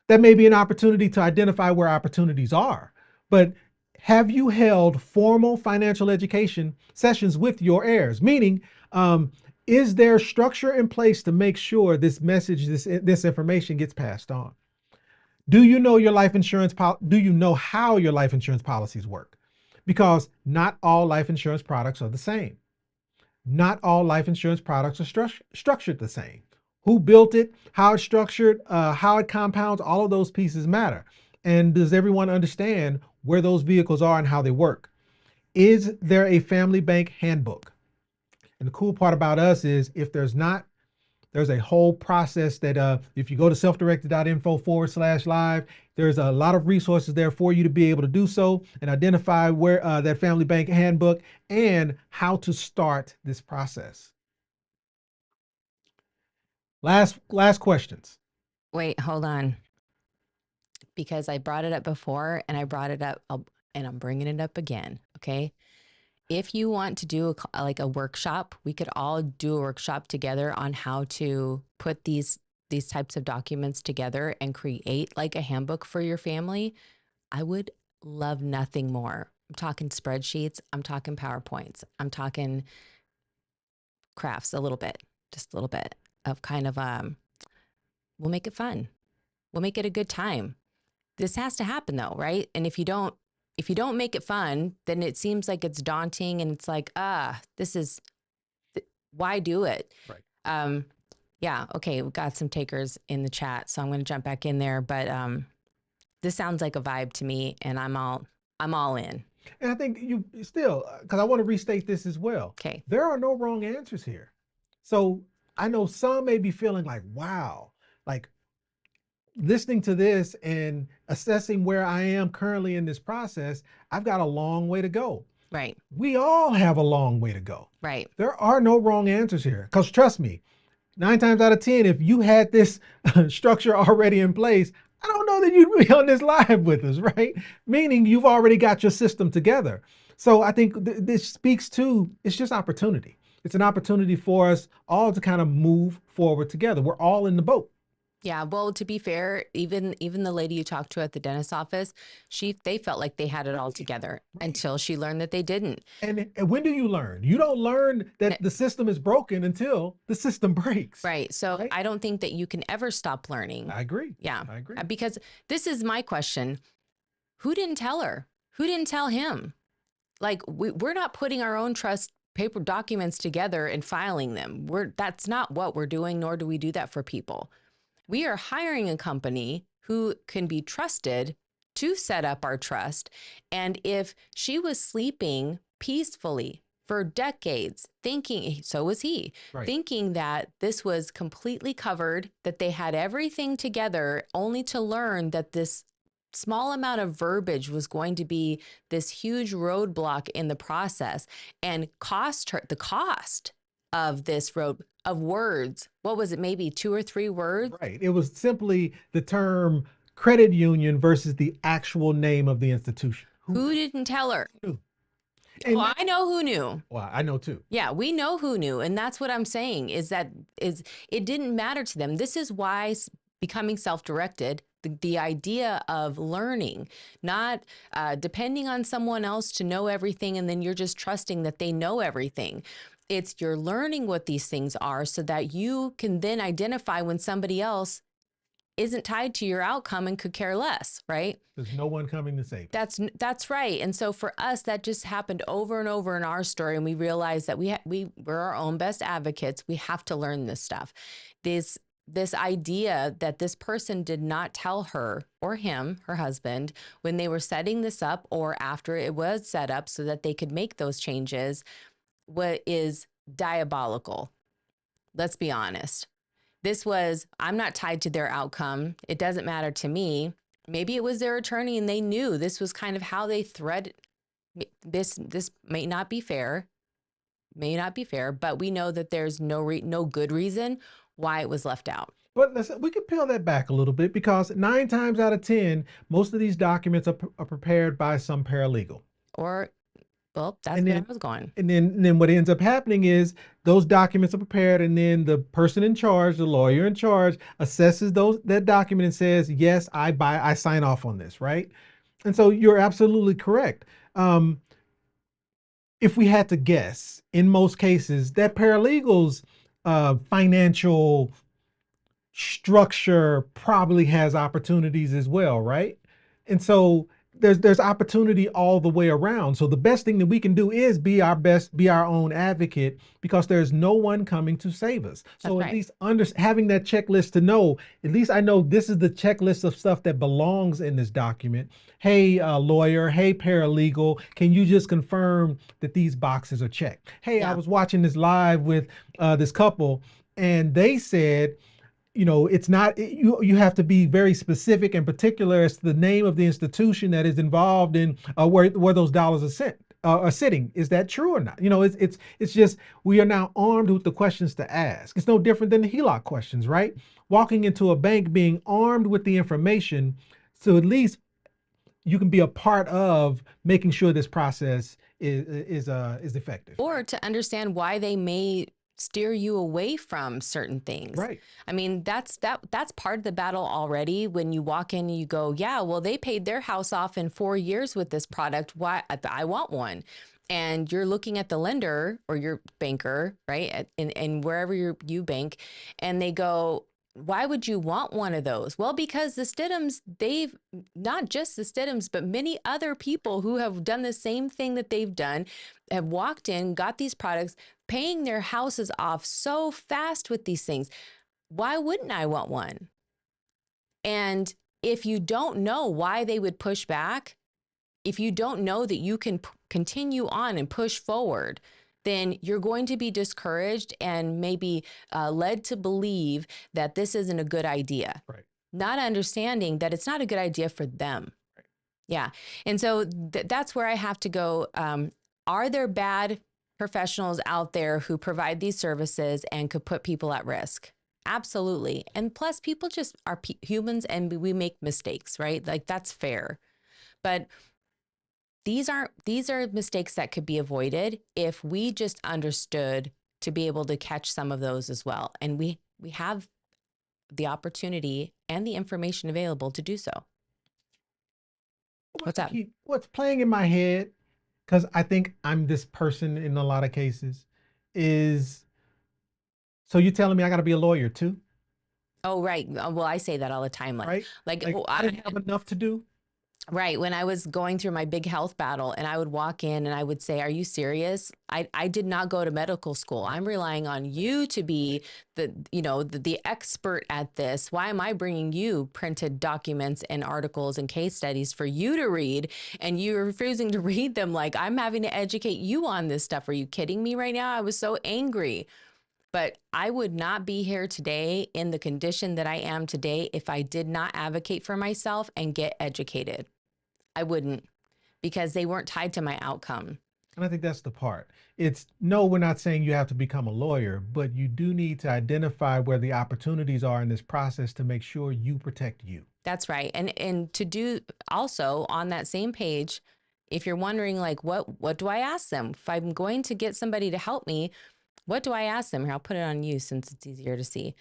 That may be an opportunity to identify where opportunities are, but have you held formal financial education sessions with your heirs? Meaning, is there structure in place to make sure this message, this information gets passed on? Do you know your life insurance? Do you know how your life insurance policies work? Because not all life insurance products are the same. Not all life insurance products are structured the same. Who built it, how it's structured, how it compounds, all of those pieces matter. And does everyone understand where those vehicles are and how they work? Is there a family bank handbook? And the cool part about us is if there's not, there's a whole process that if you go to selfdirected.info/live, there's a lot of resources there for you to be able to do so and identify where that family bank handbook and how to start this process. Last questions. Wait, hold on. Because I brought it up before and I brought it up and I'm bringing it up again. Okay. If you want to do a workshop, we could all do a workshop together on how to put these types of documents together and create like a handbook for your family. I would love nothing more. I'm talking spreadsheets. I'm talking PowerPoints. I'm talking crafts a little bit, just a little bit of kind of, we'll make it fun. We'll make it a good time. This has to happen though, right? And if you don't make it fun, then it seems like it's daunting and it's like, why do it? Right. Yeah. Okay. We've got some takers in the chat, so I'm going to jump back in there, but, this sounds like a vibe to me and I'm all in. And I think you still, because I want to restate this as well. Okay. There are no wrong answers here. So I know some may be feeling like, wow, like listening to this and assessing where I am currently in this process, I've got a long way to go. Right. We all have a long way to go. Right. There are no wrong answers here. Because trust me, 9 times out of 10, if you had this structure already in place, I don't know that you'd be on this live with us, right? Meaning you've already got your system together. So I think this speaks to, it's just opportunity. It's an opportunity for us all to kind of move forward together. We're all in the boat. Yeah. Well, to be fair, even the lady you talked to at the dentist's office, they felt like they had it all together until she learned that they didn't. And when do you learn? You don't learn that the system is broken until the system breaks. Right. So right? I don't think that you can ever stop learning. I agree. Yeah. I agree. Because this is my question. Who didn't tell her? Who didn't tell him? Like we're not putting our own trust paper documents together and filing them. That's not what we're doing, nor do we do that for people. We are hiring a company who can be trusted to set up our trust. And if she was sleeping peacefully for decades thinking, so was he, Right. thinking that this was completely covered, that they had everything together, only to learn that this small amount of verbiage was going to be this huge roadblock in the process and cost her the cost of this road of words. What was it? Maybe 2 or 3 words. Right. It was simply the term credit union versus the actual name of the institution. Who didn't tell her? knew? And Well, I know who knew. well, I know too. Yeah, we know who knew. And that's what I'm saying is it didn't matter to them. This is why becoming self-directed, the idea of learning, not depending on someone else to know everything, and then you're just trusting that they know everything. It's you're learning what these things are so that you can then identify when somebody else isn't tied to your outcome and could care less, right? There's no one coming to save. That's right. And so for us, that just happened over and over in our story, and we realized that we're our own best advocates. We have to learn this stuff. This idea that this person did not tell her or him, her husband, when they were setting this up or after it was set up so that they could make those changes, what is diabolical. Let's be honest. This was, I'm not tied to their outcome. It doesn't matter to me. Maybe it was their attorney and they knew this was kind of how they thread this. This may not be fair, but we know that there's no good reason why it was left out. But we can peel that back a little bit, because 9 times out of 10, most of these documents are prepared by some paralegal. Well, that's where I was going. And then what ends up happening is those documents are prepared, and then the person in charge, the lawyer in charge, assesses that document and says, yes, I sign off on this, right? And so you're absolutely correct. If we had to guess, in most cases, that paralegal's financial structure probably has opportunities as well, right? And so there's opportunity all the way around. So the best thing that we can do is be our own advocate, because there's no one coming to save us. So That's at least having that checklist to know, at least I know this is the checklist of stuff that belongs in this document. Hey, lawyer, hey, paralegal, can you just confirm that these boxes are checked? Hey, Yeah. I was watching this live with this couple, and they said, it's not, you have to be very specific and particular as to the name of the institution that is involved in where those dollars are sitting. Is that true or not? It's just, we are now armed with the questions to ask. It's no different than the HELOC questions, right? Walking into a bank being armed with the information, so at least you can be a part of making sure this process is effective. Or to understand why they may steer you away from certain things. Right. I mean, that's part of the battle already. When you walk in, you go, yeah, well, they paid their house off in 4 years with this product. Why? I want one. And you're looking at the lender or your banker, right? And wherever you bank, and they go, why would you want one of those? Well, because the Stidhams, they've not just the Stidhams, but many other people who have done the same thing that they've done, have walked in, got these products, paying their houses off so fast with these things. Why wouldn't I want one? And if you don't know why they would push back, if you don't know that you can continue on and push forward, then you're going to be discouraged and maybe led to believe that this isn't a good idea. Right. Not understanding that it's not a good idea for them. Right. Yeah. And so that's where I have to go. Are there bad professionals out there who provide these services and could put people at risk? Absolutely. And plus, people just are humans and we make mistakes, right? Like, that's fair. But these are mistakes that could be avoided if we just understood to be able to catch some of those as well. And we have the opportunity and the information available to do so. What's that? What's playing in my head, because I think I'm this person in a lot of cases, is, so you're telling me I got to be a lawyer too? Oh, right. Well, I say that all the time. Right? Like I didn't have enough to do. Right. When I was going through my big health battle and I would walk in and I would say, are you serious? I did not go to medical school. I'm relying on you to be the expert at this. Why am I bringing you printed documents and articles and case studies for you to read and you're refusing to read them? Like, I'm having to educate you on this stuff. Are you kidding me right now? I was so angry. But I would not be here today in the condition that I am today if I did not advocate for myself and get educated. I wouldn't, because they weren't tied to my outcome. And I think that's the part. It's no, we're not saying you have to become a lawyer, but you do need to identify where the opportunities are in this process to make sure you protect you. That's right. And to do also on that same page, if you're wondering like what do I ask them? If I'm going to get somebody to help me, what do I ask them? Here, I'll put it on you since it's easier to see.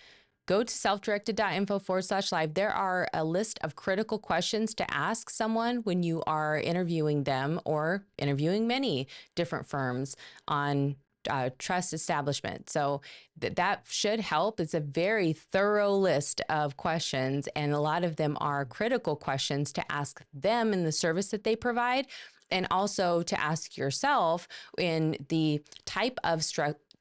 Go to selfdirected.info/live. There are a list of critical questions to ask someone when you are interviewing them or interviewing many different firms on trust establishment. So that should help. It's a very thorough list of questions, and a lot of them are critical questions to ask them in the service that they provide, and also to ask yourself in the type of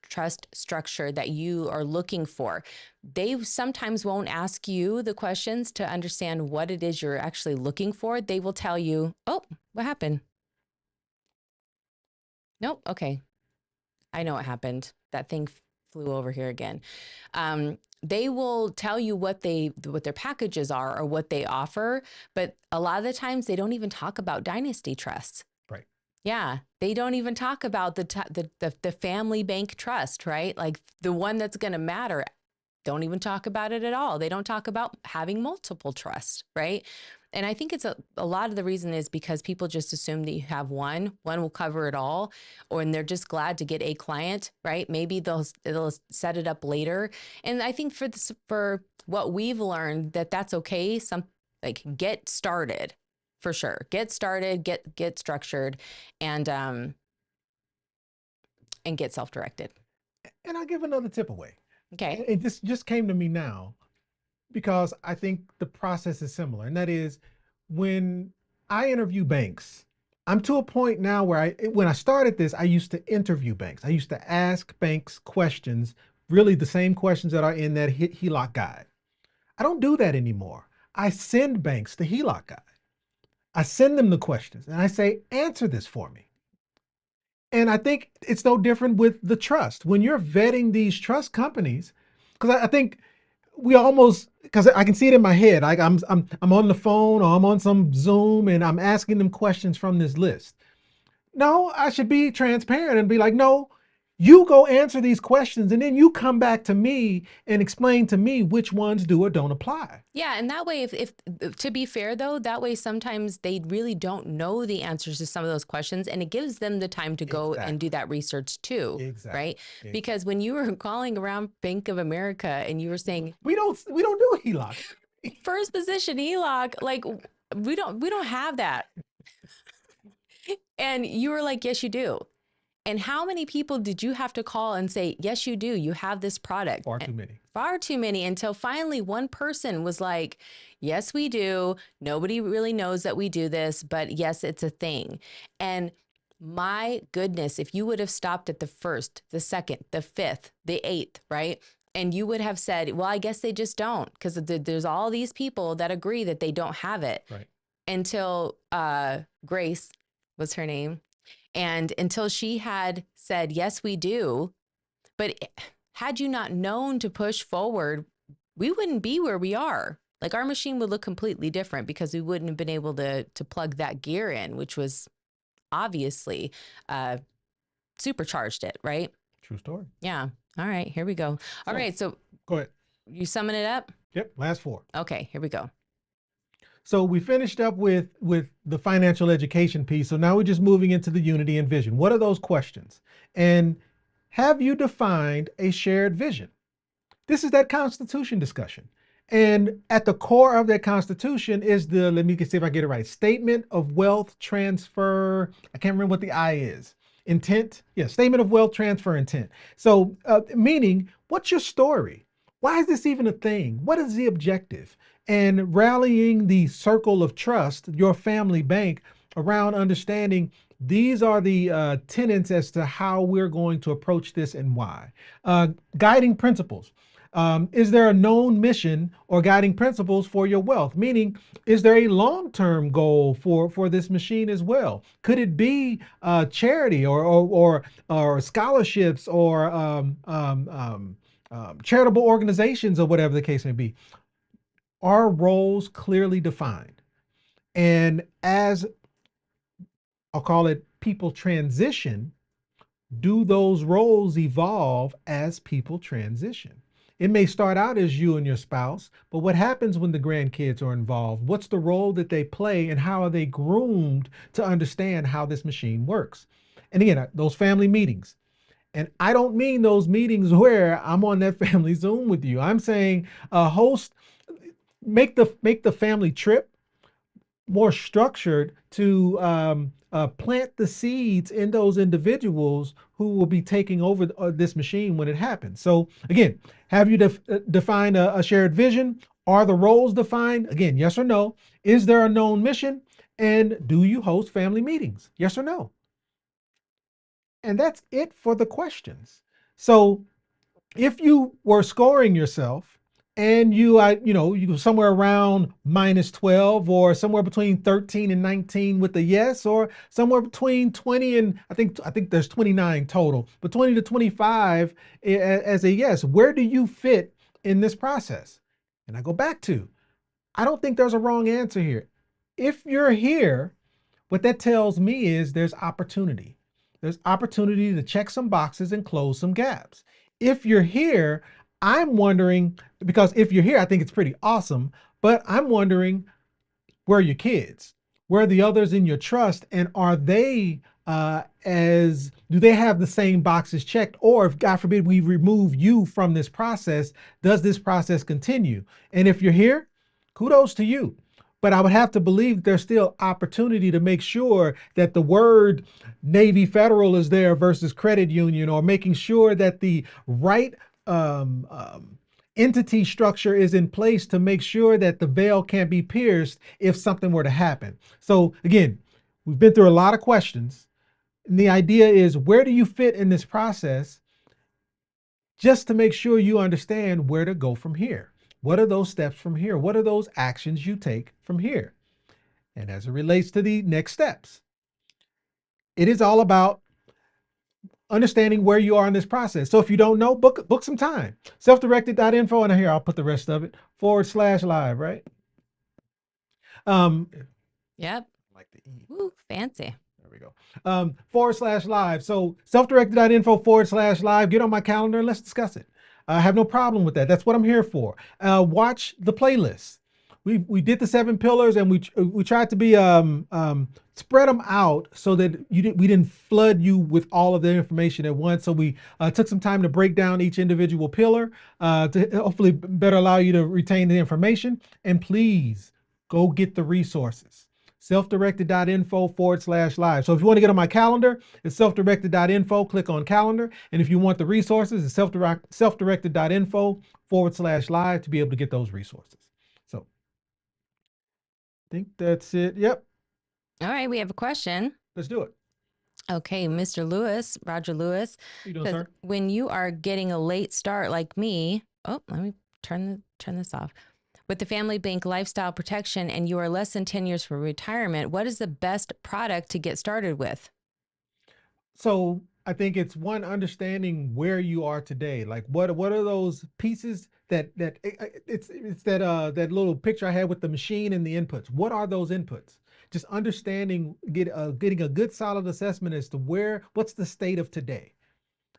trust structure that you are looking for. They sometimes won't ask you the questions to understand what it is you're actually looking for. They will tell you, oh, what happened? Nope. Okay. I know what happened. That thing flew over here again. They will tell you what their packages are or what they offer, but a lot of the times they don't even talk about dynasty trusts. Right. Yeah, they don't even talk about the family bank trust, right? Like the one that's going to matter. Don't even talk about it at all. They don't talk about having multiple trusts, right? And I think it's a lot of the reason is because people just assume that you have one will cover it all, and they're just glad to get a client, right? Maybe they'll set it up later. And I think for what we've learned that's okay. Like get started for sure. Get started, get structured, and get self-directed. And I'll give another tip away. Okay. It just came to me now because I think the process is similar. And that is when I interview banks, I'm to a point now where when I started this, I used to interview banks. I used to ask banks questions, really the same questions that are in that HELOC guide. I don't do that anymore. I send banks the HELOC guide. I send them the questions and I say, answer this for me. And I think it's no different with the trust. When you're vetting these trust companies, because I think we almost, because I can see it in my head, like I'm on the phone or I'm on some Zoom and I'm asking them questions from this list. No, I should be transparent and be like, no, you go answer these questions and then you come back to me and explain to me which ones do or don't apply. Yeah, and that way, if to be fair though, that way sometimes they really don't know the answers to some of those questions, and it gies them the time to go and do that research too, right? Exactly. Because when you were calling around Bank of America and you were saying we don't do HELOC, first position HELOC, like we don't have that, and you were like, yes, you do. And how many people did you have to call and say, yes, you do, you have this product? Far too many. Far too many, until finally one person was like, yes, we do. Nobody really knows that we do this, but yes, it's a thing. And my goodness, if you would have stopped at the first, the second, the fifth, the eighth, right? And you would have said, well, I guess they just don't, because there's all these people that agree that they don't have it. Right. Until Grace was her name. And until she had said, yes, we do. But had you not known to push forward, we wouldn't be where we are. Like our machine would look completely different because we wouldn't have been able to plug that gear in, which was obviously supercharged it, right? True story. Yeah. All right, here we go. All right, so go ahead. You summing it up? Yep, last four. Okay, here we go. So we finished up with the financial education piece. So now we're just moving into the unity and vision. What are those questions? And have you defined a shared vision? This is that constitution discussion. And at the core of that constitution is let me see if I get it right, statement of wealth transfer. I can't remember what the I is. Intent. Yeah, statement of wealth transfer intent. So meaning, what's your story? Why is this even a thing? What is the objective? And rallying the circle of trust, your family bank, around understanding these are the tenets as to how we're going to approach this and why. Guiding principles. Is there a known mission or guiding principles for your wealth? Meaning, is there a long-term goal for this machine as well? Could it be charity or scholarships or charitable organizations or whatever the case may be? Are roles clearly defined? And as I'll call it, people transition, do those roles evolve as people transition? It may start out as you and your spouse, but what happens when the grandkids are involved? What's the role that they play and how are they groomed to understand how this machine works? And again, those family meetings. And I don't mean those meetings where I'm on that family Zoom with you. I'm saying host, make the family trip more structured to plant the seeds in those individuals who will be taking over this machine when it happens. So again, have you defined a shared vision? Are the roles defined? Again, yes or no. Is there a known mission? And do you host family meetings? Yes or no? And that's it for the questions. So if you were scoring yourself and you were somewhere around -12 or somewhere between 13 and 19 with a yes, or somewhere between 20 and I think there's 29 total, but 20 to 25 as a yes, where do you fit in this process? And I go back to, I don't think there's a wrong answer here. If you're here, what that tells me is there's opportunity. There's opportunity to check some boxes and close some gaps. If you're here, I'm wondering, because if you're here, I think it's pretty awesome, but I'm wondering, where are your kids? Where are the others in your trust? And are they do they have the same boxes checked? Or if God forbid we remove you from this process, does this process continue? And if you're here, kudos to you. But I would have to believe there's still opportunity to make sure that the word Navy Federal is there versus credit union, or making sure that the right entity structure is in place to make sure that the veil can't be pierced if something were to happen. So again, we've been through a lot of questions. And the idea is, where do you fit in this process, just to make sure you understand where to go from here. What are those steps from here? What are those actions you take from here? And as it relates to the next steps, it is all about understanding where you are in this process. So if you don't know, book some time. Self-directed.info, and here I'll put the rest of it, /live, right? Yep. Like the E. Woo, fancy. There we go. /live. So self-directed.info /live. Get on my calendar and let's discuss it. I have no problem with that. That's what I'm here for. Watch the playlist. We did the 7 pillars, and we tried to be spread them out so that we didn't flood you with all of the information at once. So we took some time to break down each individual pillar to hopefully better allow you to retain the information. And please go get the resources. Self-directed.info /live. So if you want to get on my calendar, it's self-directed.info, click on calendar. And if you want the resources, it's self-directed.info /live to be able to get those resources. So I think that's it. Yep. All right, we have a question. Let's do it. Okay, Mr. Lewis, Roger Lewis. How you doing, says, sir? when you are getting a late start like me, let me turn this off. With the Family Bank Lifestyle Protection, and you are less than 10 years from retirement, what is the best product to get started with? So I think it's one, understanding where you are today. Like what are those pieces that it's that little picture I had with the machine and the inputs. What are those inputs? Just understanding, getting a good solid assessment as to what's the state of today.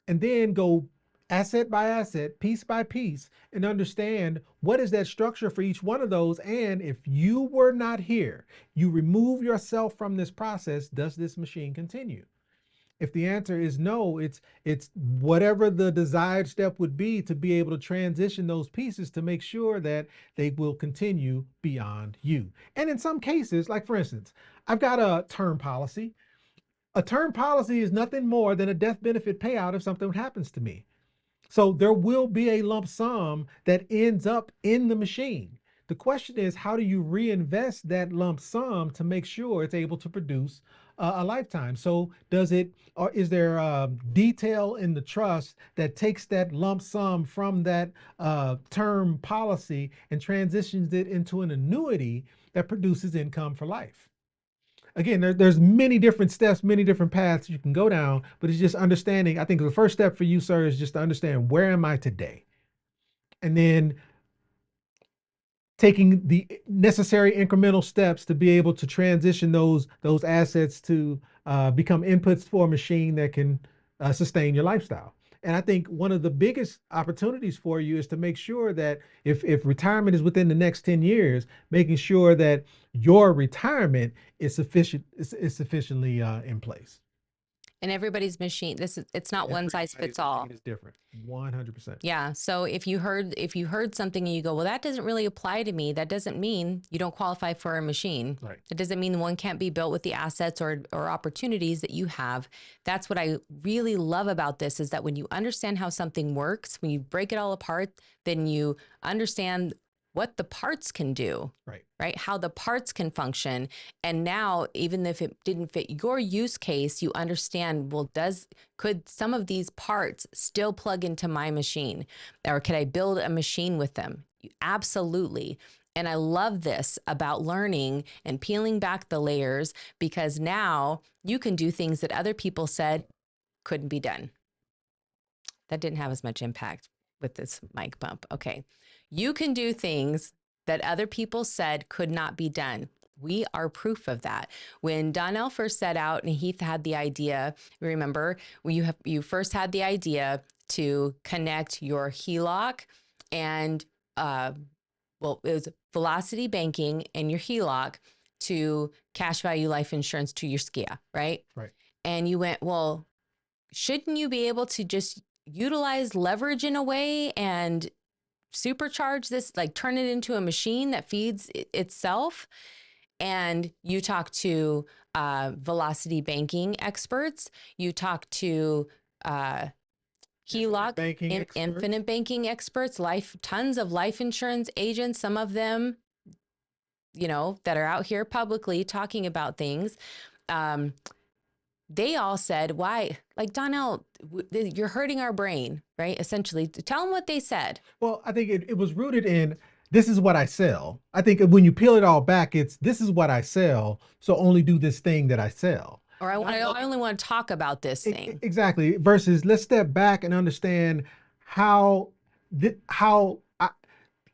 And then go asset by asset, piece by piece, and understand what is that structure for each one of those. And if you were not here, you remove yourself from this process, does this machine continue? If the answer is no, it's whatever the desired step would be to be able to transition those pieces to make sure that they will continue beyond you. And in some cases, like for instance, I've got a term policy. A term policy is nothing more than a death benefit payout if something happens to me. So there will be a lump sum that ends up in the machine. The question is, how do you reinvest that lump sum to make sure it's able to produce a lifetime? So does it, or is there detail in the trust that takes that lump sum from that term policy and transitions it into an annuity that produces income for life? Again, there's many different steps, many different paths you can go down, but it's just understanding. I think the first step for you, sir, is just to understand, where am I today? And then taking the necessary incremental steps to be able to transition those assets to become inputs for a machine that can sustain your lifestyle. And I think one of the biggest opportunities for you is to make sure that if retirement is within the next 10 years, making sure that your retirement is sufficiently in place. And everybody's machine, it's not one size fits all. It's different. 100%. Yeah. So if you heard something and you go, well, that doesn't really apply to me, that doesn't mean you don't qualify for a machine. Right. It doesn't mean one can't be built with the assets or opportunities that you have. That's what I really love about this, is that when you understand how something works, when you break it all apart, then you understand what the parts can do, right? How the parts can function. And now, even if it didn't fit your use case, you understand, well, could some of these parts still plug into my machine? Or could I build a machine with them? Absolutely. And I love this about learning and peeling back the layers, because now you can do things that other people said couldn't be done. That didn't have as much impact with this mic bump. Okay. You can do things that other people said could not be done. We are proof of that. When Donnell first set out and Heath had the idea, remember, you first had the idea to connect your HELOC and, it was velocity banking and your HELOC to cash value life insurance to your SKIA, right? Right. And you went, well, shouldn't you be able to just utilize leverage in a way and supercharge this, like turn it into a machine that feeds itself? And you talk to velocity banking experts, you talk to HELOC, infinite banking experts, tons of life insurance agents, some of them, that are out here publicly talking about things. They all said, why, like, Donnell, you're hurting our brain, right? Essentially, tell them what they said. Well, I think it was rooted in, this is what I sell. I think when you peel it all back, it's, this is what I sell, so only do this thing that I sell. Or I only want to talk about this thing. Exactly. Versus, let's step back and understand how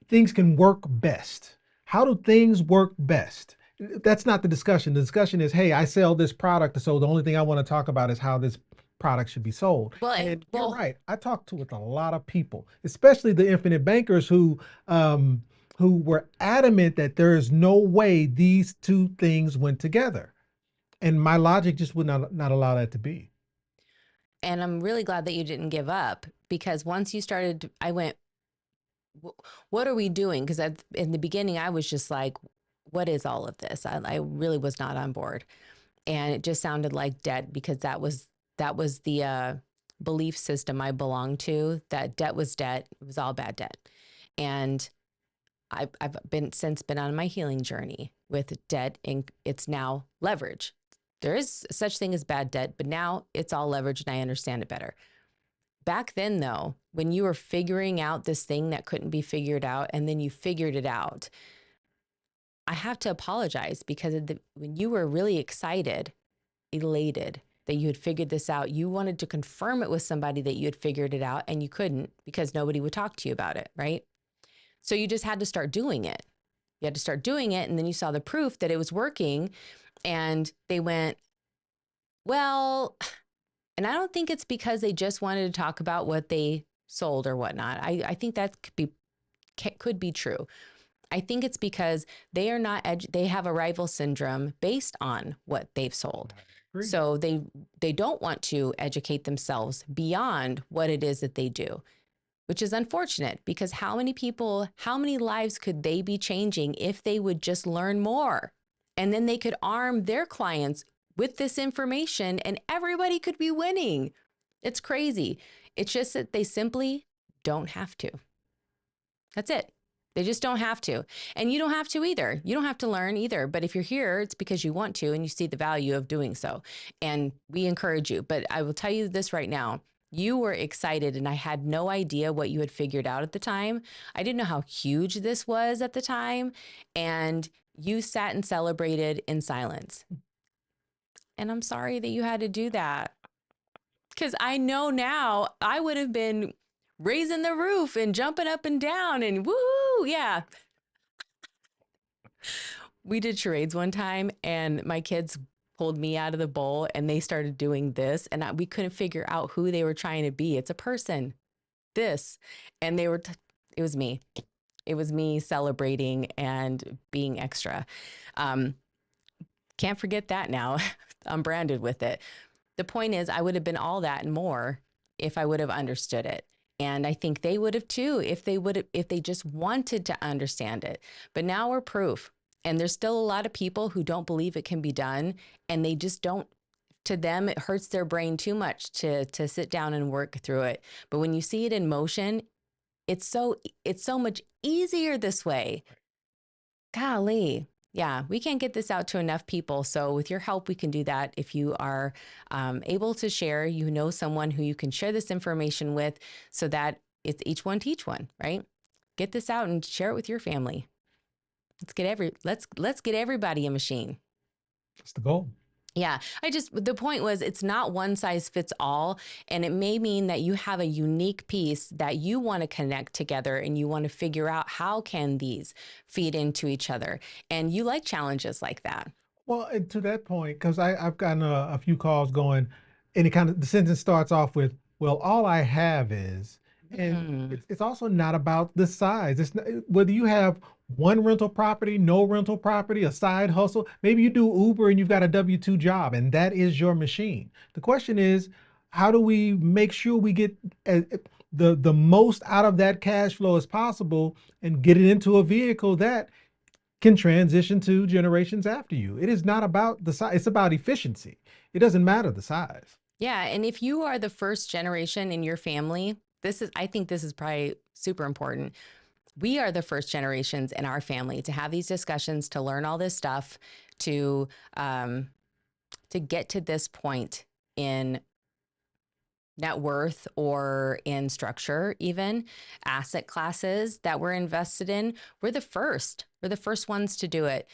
things can work best. How do things work best? That's not the discussion. The discussion is, hey, I sell this product, so the only thing I want to talk about is how this product should be sold. And you're right. I talked with a lot of people, especially the infinite bankers who were adamant that there is no way these two things went together. And my logic just would not allow that to be. And I'm really glad that you didn't give up, because once you started, I went, what are we doing? Because in the beginning, I was just like, what is all of this? I really was not on board. And it just sounded like debt, because that was the belief system I belonged to, that debt was debt. It was all bad debt. And I've since been on my healing journey with debt, and it's now leverage. There is such thing as bad debt, but now it's all leverage and I understand it better. Back then, though, when you were figuring out this thing that couldn't be figured out, and then you figured it out, I have to apologize, because when you were really excited, elated that you had figured this out, you wanted to confirm it with somebody that you had figured it out, and you couldn't because nobody would talk to you about it, right? So you just had to start doing it. You had to start doing it, and then you saw the proof that it was working, and they went, well, and I don't think it's because they just wanted to talk about what they sold or whatnot. I think that could be true. I think it's because they are not they have arrival syndrome based on what they've sold. So they don't want to educate themselves beyond what it is that they do, which is unfortunate, because how many lives could they be changing if they would just learn more? And then they could arm their clients with this information and everybody could be winning. It's crazy. It's just that they simply don't have to. That's it. They just don't have to. And you don't have to either. You don't have to learn either. But if you're here, it's because you want to and you see the value of doing so. And we encourage you. But I will tell you this right now. You were excited and I had no idea what you had figured out at the time. I didn't know how huge this was at the time. And you sat and celebrated in silence. And I'm sorry that you had to do that. Because I know now I would have been raising the roof and jumping up and down and woo, yeah. We did charades one time and my kids pulled me out of the bowl and they started doing this and we couldn't figure out who they were trying to be. It's a person, this. And they were, it was me. It was me celebrating and being extra. Can't forget that now. I'm branded with it. The point is I would have been all that and more if I would have understood it. And I think they would have too, if they just wanted to understand it. But now we're proof. And there's still a lot of people who don't believe it can be done. And they just don't, to them, it hurts their brain too much to sit down and work through it. But when you see it in motion, it's so much easier this way. Golly. Yeah, we can't get this out to enough people. So with your help, we can do that. If you are able to share, you know someone who you can share this information with so that it's each one teach one, right? Get this out and share it with your family. Let's get everybody a machine. That's the goal. Yeah, the point was it's not one size fits all. And it may mean that you have a unique piece that you want to connect together and you want to figure out how can these feed into each other. And you like challenges like that. Well, and to that point, because I've gotten a few calls going, and the sentence starts off with, well, all I have is, and it's also not about the size. It's not, whether you have one rental property, no rental property, a side hustle. Maybe you do Uber and you've got a W-2 job and that is your machine. The question is, how do we make sure we get the most out of that cash flow as possible and get it into a vehicle that can transition to generations after you? It is not about the size. It's about efficiency. It doesn't matter the size. Yeah. And if you are the first generation in your family, I think this is probably super important. We are the first generations in our family to have these discussions, to learn all this stuff, to get to this point in net worth or in structure, even asset classes that we're invested in. We're the first. We're the first ones to do it.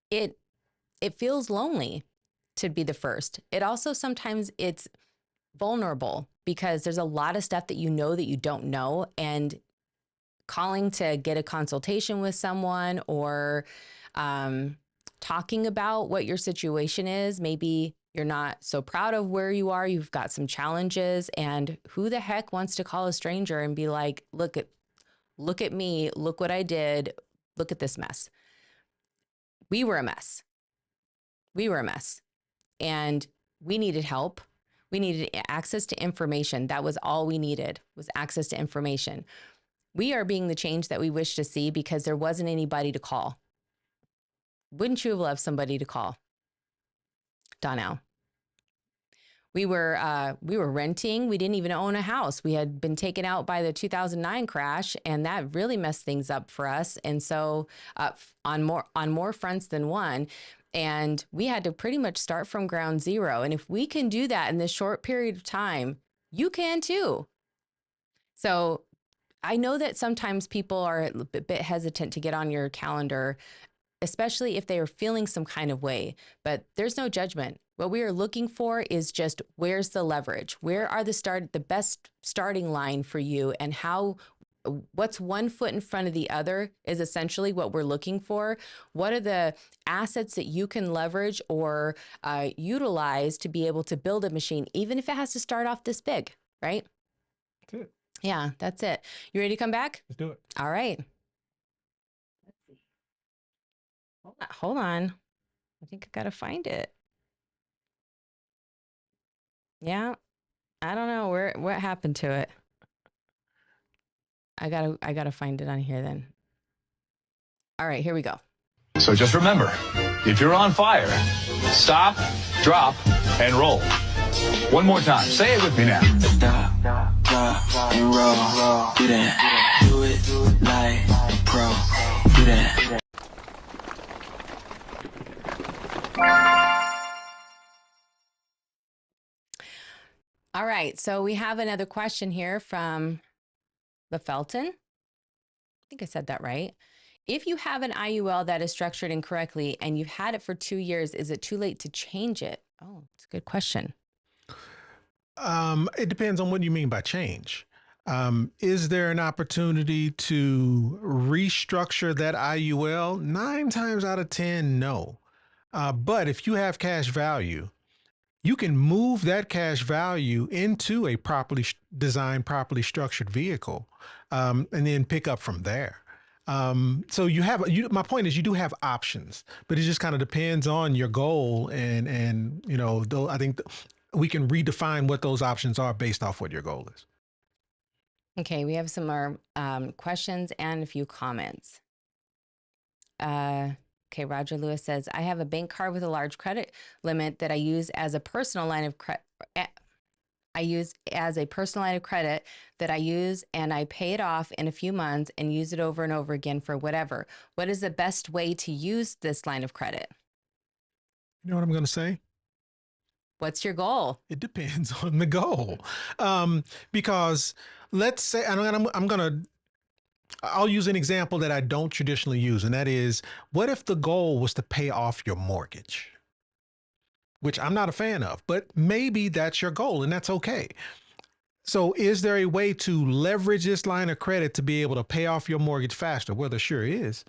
It feels lonely to be the first. It also sometimes it's vulnerable because there's a lot of stuff that you don't know, and calling to get a consultation with someone or talking about what your situation is. Maybe you're not so proud of where you are. You've got some challenges, and who the heck wants to call a stranger and be like, look at me, look what I did. Look at this mess. We were a mess. And we needed help. We needed access to information. That was all we needed, was access to information. We are being the change that we wish to see because there wasn't anybody to call. Wouldn't you have loved somebody to call? Donnell. We were renting. We didn't even own a house. We had been taken out by the 2009 crash, and that really messed things up for us. And so on more fronts than one. And we had to pretty much start from ground zero. And if we can do that in this short period of time, you can too. So I know that sometimes people are a bit hesitant to get on your calendar, especially if they are feeling some kind of way, but there's no judgment. What we are looking for is just, where's the leverage? Where are the best starting line for you, and what's one foot in front of the other is essentially what we're looking for. What are the assets that you can leverage or utilize to be able to build a machine, even if it has to start off this big, right? That's it. Yeah, that's it. You ready to come back? Let's do it. All right. Let's see. Hold on. I think I got to find it. Yeah. I don't know what happened to it. I gotta find it on here then. All right, here we go. So just remember, if you're on fire, stop, drop, and roll. One more time. Say it with me now. Stop, drop, and roll. Do that. Do it like pro. Do that. All right. So we have another question here from the Felton. I think I said that right. If you have an IUL that is structured incorrectly and you've had it for 2 years, is it too late to change it? Oh, it's a good question. It depends on what you mean by change. Is there an opportunity to restructure that IUL? 9 times out of 10, no. But if you have cash value, you can move that cash value into a properly designed, properly structured vehicle, and then pick up from there. So my point is you do have options, but it just kind of depends on your goal. And though I think we can redefine what those options are based off what your goal is. Okay, we have some more questions and a few comments. Okay, Roger Lewis says, I have a bank card with a large credit limit that I use as a personal line of credit. I use as a personal line of credit that I use and I pay it off in a few months and use it over and over again for whatever. What is the best way to use this line of credit? You know what I'm going to say? What's your goal? It depends on the goal. Because let's say, I'll use an example that I don't traditionally use, and that is, what if the goal was to pay off your mortgage? Which I'm not a fan of, but maybe that's your goal, and that's okay. So is there a way to leverage this line of credit to be able to pay off your mortgage faster? Well, there sure is.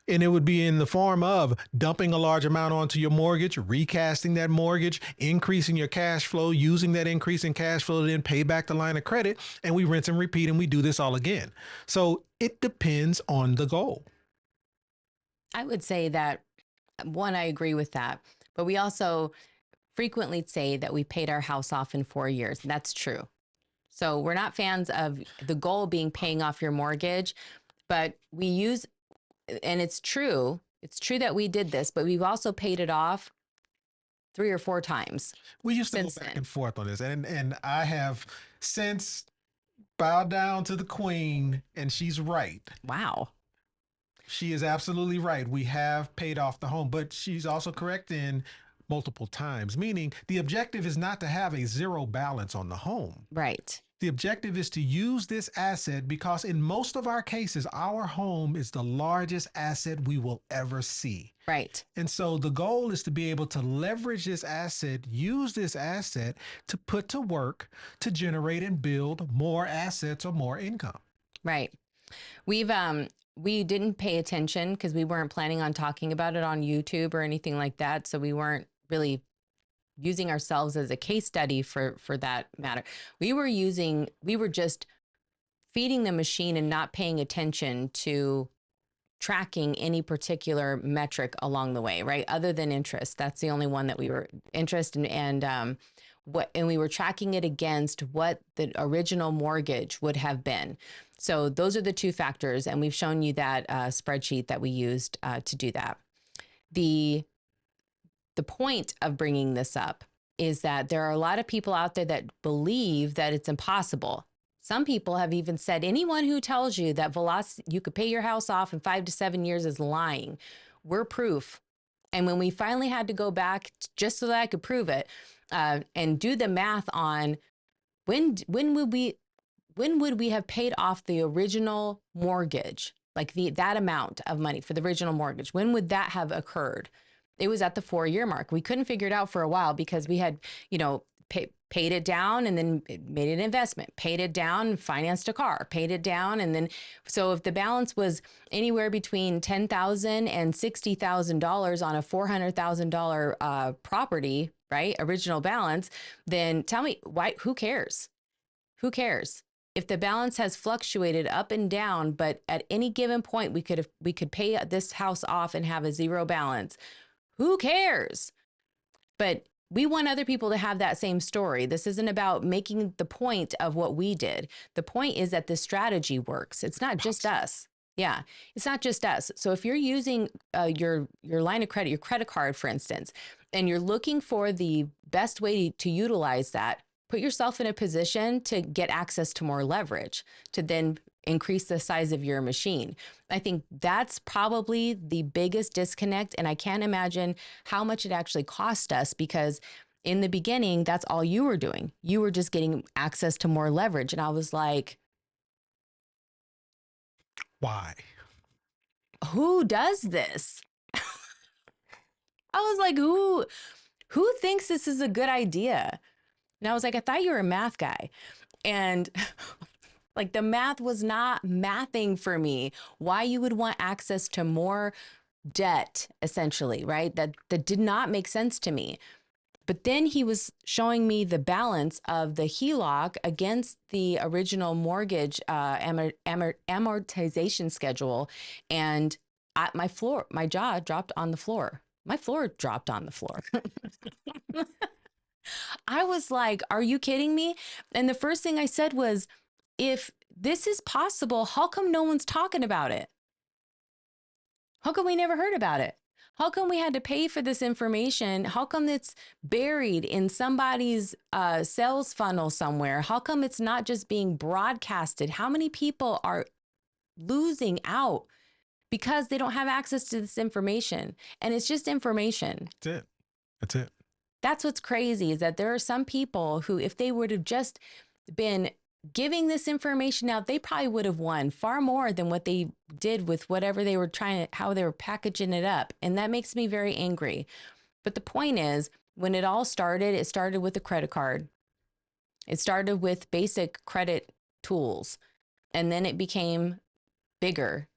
And it would be in the form of dumping a large amount onto your mortgage, recasting that mortgage, increasing your cash flow, using that increase in cash flow to then pay back the line of credit. And we rinse and repeat, and we do this all again. So it depends on the goal. I would say that, one, I agree with that. But we also frequently say that we paid our house off in 4 years. That's true. So we're not fans of the goal being paying off your mortgage, but we use, and it's true that we did this, but we've also paid it off 3 or 4 times. We used to go back and forth on this, and I have since bowed down to the queen, and she's right. Wow. She is absolutely right. We have paid off the home, but she's also correct in multiple times, meaning the objective is not to have a zero balance on the home. Right. The objective is to use this asset because in most of our cases, our home is the largest asset we will ever see. Right. And so the goal is to be able to leverage this asset, use this asset to put to work to generate and build more assets or more income. Right. We didn't pay attention because we weren't planning on talking about it on YouTube or anything like that. So we weren't really using ourselves as a case study for that matter. We were just feeding the machine and not paying attention to tracking any particular metric along the way, right? Other than interest. That's the only one that we were interested in. And we were tracking it against what the original mortgage would have been. So those are the 2 factors. And we've shown you that spreadsheet that we used to do that. The point of bringing this up is that there are a lot of people out there that believe that it's impossible. Some people have even said anyone who tells you that you could pay your house off in 5 to 7 years is lying. We're proof. And when we finally had to go back just so that I could prove it and do the math on when would we have paid off the original mortgage, like that amount of money for the original mortgage, when would that have occurred? It was at the 4-year mark. We couldn't figure it out for a while because we had, paid it down and then made an investment, paid it down, financed a car, paid it down. And then, so if the balance was anywhere between $10,000 and $60,000 on a $400,000 property, right? Original balance, then tell me why, who cares? Who cares? If the balance has fluctuated up and down, but at any given point, we could pay this house off and have a zero balance. Who cares? But we want other people to have that same story. This isn't about making the point of what we did. The point is that this strategy works. It's not just us. Yeah, it's not just us. So if you're using your line of credit, your credit card, for instance, and you're looking for the best way to utilize that, put yourself in a position to get access to more leverage to then increase the size of your machine. I think that's probably the biggest disconnect. And I can't imagine how much it actually cost us, because in the beginning, that's all you were doing. You were just getting access to more leverage. And I was like, Why? who does this? I was like, who thinks this is a good idea? And I was like, I thought you were a math guy. And like the math was not mathing for me. Why you would want access to more debt, essentially, right? That did not make sense to me. But then he was showing me the balance of the HELOC against the original mortgage amortization schedule. And my jaw dropped on the floor. My floor dropped on the floor. I was like, are you kidding me? And the first thing I said was, if this is possible, how come no one's talking about it? How come we never heard about it? How come we had to pay for this information? How come it's buried in somebody's sales funnel somewhere? How come it's not just being broadcasted? How many people are losing out because they don't have access to this information? And it's just information. That's it. That's it. That's what's crazy, is that there are some people who, if they would have just been giving this information out, they probably would have won far more than what they did with whatever they were how they were packaging it up. And that makes me very angry. But the point is, when it all started, it started with a credit card. It started with basic credit tools. And then it became bigger,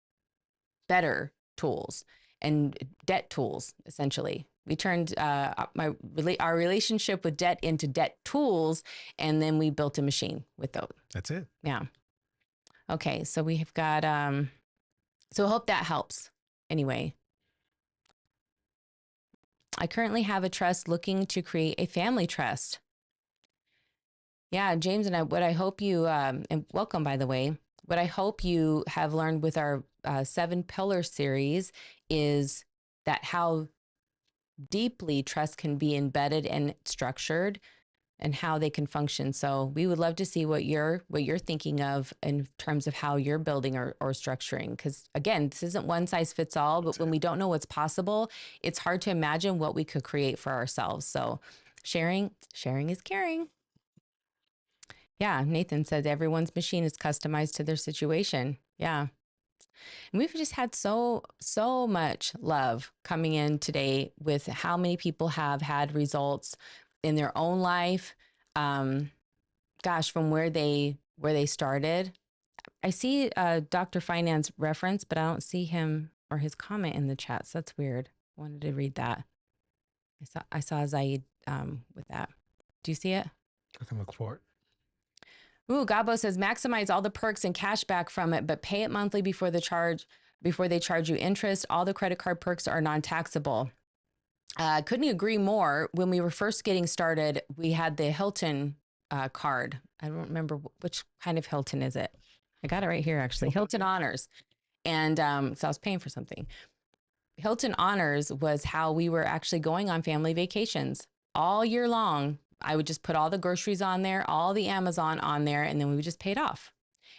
better tools and debt tools, essentially. We turned our relationship with debt into debt tools, and then we built a machine with those. That's it. Yeah. Okay, so we have got, so I hope that helps. Anyway, I currently have a trust looking to create a family trust. Yeah, James and what I hope you, and welcome, by the way, what I hope you have learned with our 7 pillar series is that how deeply trust can be embedded and structured, and how they can function. So we would love to see what you're thinking of in terms of how you're building or structuring. Because again, this isn't one size fits all, but when we don't know what's possible, it's hard to imagine what we could create for ourselves. So sharing is caring. Yeah, Nathan said everyone's machine is customized to their situation. Yeah. And we've just had so much love coming in today with how many people have had results in their own life. Gosh, from where they started. I see Dr. Finance reference, but I don't see him or his comment in the chat. So that's weird. I wanted to read that. I saw Zaid with that. Do you see it? I can look for it. Ooh, Gabo says maximize all the perks and cash back from it, but pay it monthly before they charge you interest. All the credit card perks are non-taxable. Couldn't agree more. When we were first getting started, we had the Hilton card. I don't remember which kind of Hilton is it. I got it right here, actually. Hilton Honors. And so I was paying for something. Hilton Honors was how we were actually going on family vacations all year long. I would just put all the groceries on there, all the Amazon on there, and then we would just pay it off.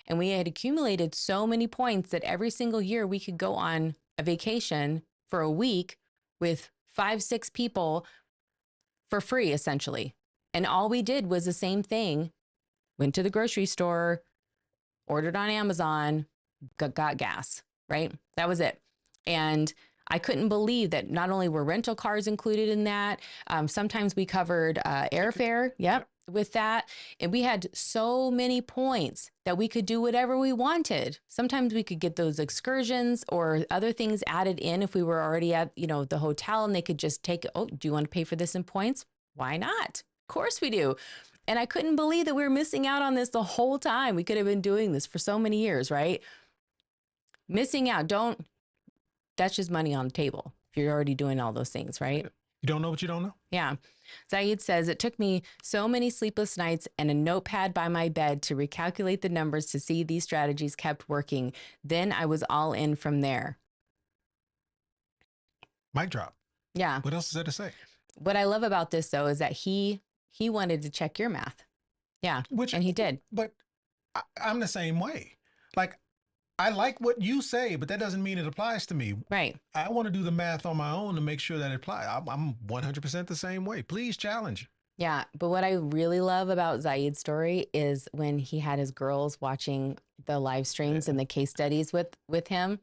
And we had accumulated so many points that every single year we could go on a vacation for a week with 5-6 people for free, essentially. And all we did was the same thing. Went to the grocery store, ordered on Amazon, got gas, right? That was it. And I couldn't believe that not only were rental cars included in that, sometimes we covered airfare, with that. And we had so many points that we could do whatever we wanted. Sometimes we could get those excursions or other things added in if we were already at, the hotel, and they could just take, oh, do you want to pay for this in points? Why not? Of course we do. And I couldn't believe that we were missing out on this the whole time. We could have been doing this for so many years, right? Missing out. That's just money on the table if you're already doing all those things, right? You don't know what you don't know? Yeah. Zaid says, it took me so many sleepless nights and a notepad by my bed to recalculate the numbers to see these strategies kept working. Then I was all in from there. Mic drop. Yeah. What else is there to say? What I love about this, though, is that he wanted to check your math. Yeah. And he did. But I'm the same way. Like, I like what you say, but that doesn't mean it applies to me. Right. I want to do the math on my own to make sure that it applies. I'm 100% the same way. Please challenge. Yeah. But what I really love about Zaid's story is when he had his girls watching the live streams and the case studies with him.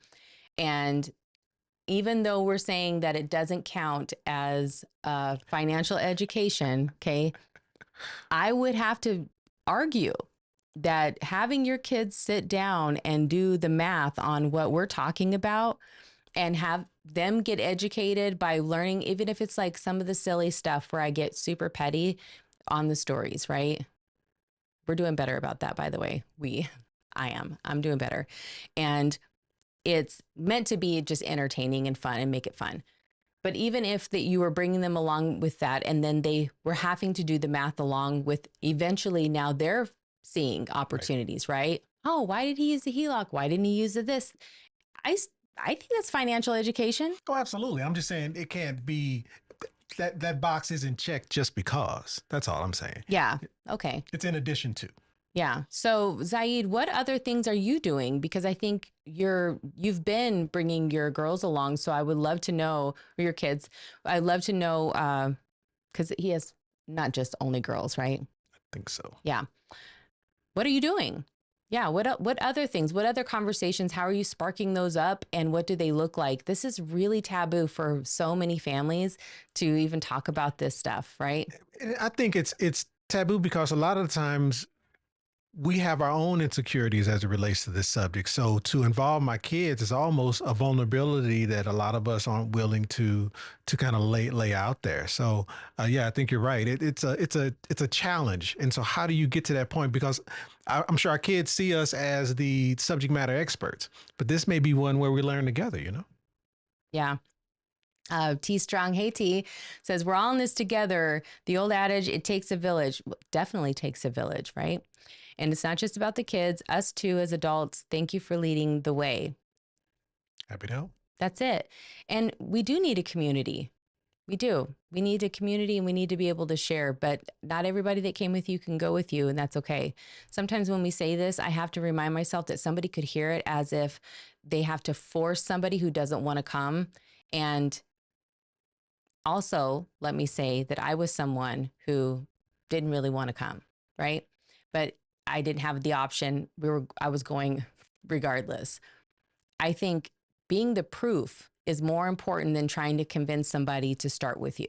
And even though we're saying that it doesn't count as financial education, okay, I would have to argue that having your kids sit down and do the math on what we're talking about and have them get educated by learning, even if it's like some of the silly stuff where I get super petty on the stories, right? We're doing better about that, by the way. I'm doing better. And it's meant to be just entertaining and fun and make it fun. But even if that you were bringing them along with that, and then they were having to do the math along with, eventually now they're seeing opportunities, right? Oh, why did he use the HELOC? Why didn't he use this? I think that's financial education. Oh, absolutely. I'm just saying it can't be that box isn't checked just because. That's all I'm saying. Yeah. Okay. It's in addition to. Yeah. So Zaid, what other things are you doing? Because I think you've been bringing your girls along. So I would love to know, or your kids, I'd love to know, because he has not just only girls, right? I think so. Yeah. What are you doing? Yeah. What other things? What other conversations? How are you sparking those up? And what do they look like? This is really taboo for so many families to even talk about this stuff, right? I think it's taboo because a lot of the times we have our own insecurities as it relates to this subject. So to involve my kids is almost a vulnerability that a lot of us aren't willing to kind of lay out there. So yeah, I think you're right. It's a challenge. And so how do you get to that point? Because I'm sure our kids see us as the subject matter experts, but this may be one where we learn together, you know? Yeah. T Strong, hey T, says we're all in this together. The old adage, it takes a village, definitely takes a village, right? And it's not just about the kids, us too as adults. Thank you for leading the way. Happy to help. That's it. And we do need a community. We do. We need a community and we need to be able to share, but not everybody that came with you can go with you, and that's okay. Sometimes when we say this, I have to remind myself that somebody could hear it as if they have to force somebody who doesn't want to come. And also, let me say that I was someone who didn't really want to come, right? But I didn't have the option. I was going regardless. I think being the proof is more important than trying to convince somebody to start with you.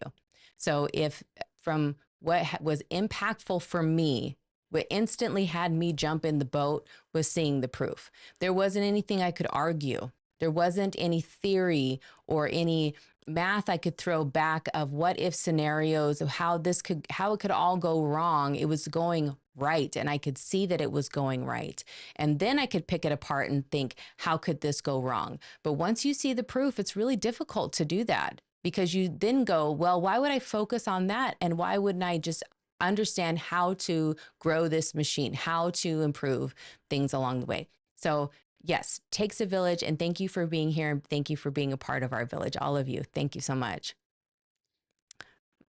So if from what was impactful for me, what instantly had me jump in the boat was seeing the proof. There wasn't anything I could argue. There wasn't any theory or any math I could throw back of what if scenarios of how it could all go wrong. It was going right. And I could see that it was going right. And then I could pick it apart and think, how could this go wrong? But once you see the proof, it's really difficult to do that because you then go, well, why would I focus on that? And why wouldn't I just understand how to grow this machine, how to improve things along the way? So yes, takes a village. And thank you for being here. And thank you for being a part of our village. All of you. Thank you so much.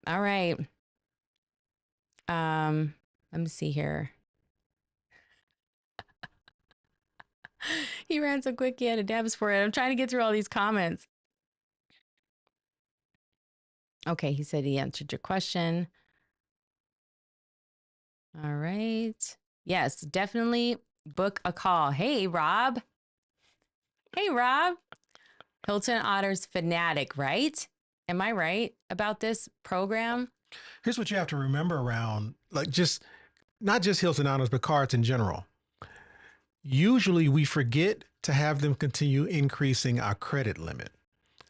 All right. Let me see here. He ran so quick, he had a dabs for it. I'm trying to get through all these comments. Okay, he said he answered your question. All right. Yes, definitely book a call. Hey, Rob. Hey, Rob. Hilton Otter's fanatic, right? Am I right about this program? Here's what you have to remember around, like, not just Hilton Honors, but cards in general. Usually we forget to have them continue increasing our credit limit.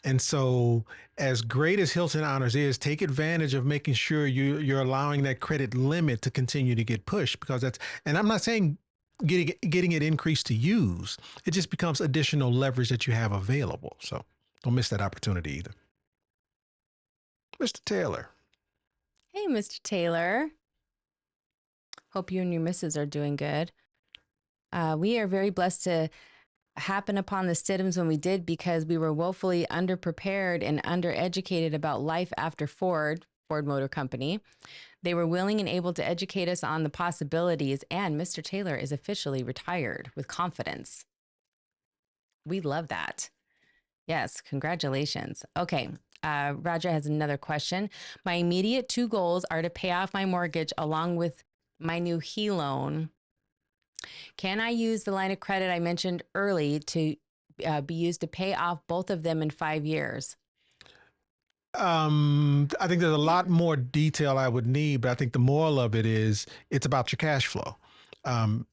And so as great as Hilton Honors is, take advantage of making sure you're allowing that credit limit to continue to get pushed, because and I'm not saying getting it increased to use, it just becomes additional leverage that you have available. So don't miss that opportunity either. Mr. Taylor. Hey, Mr. Taylor. Hope you and your missus are doing good. We are very blessed to happen upon the Stidhams when we did because we were woefully underprepared and undereducated about life after Ford Motor Company. They were willing and able to educate us on the possibilities, and Mr. Taylor is officially retired with confidence. We love that. Yes, congratulations. Okay, Roger has another question. My immediate 2 goals are to pay off my mortgage along with my new HE loan. Can I use the line of credit I mentioned early to be used to pay off both of them in 5 years? I think there's a lot more detail I would need, but I think the moral of it is it's about your cash flow.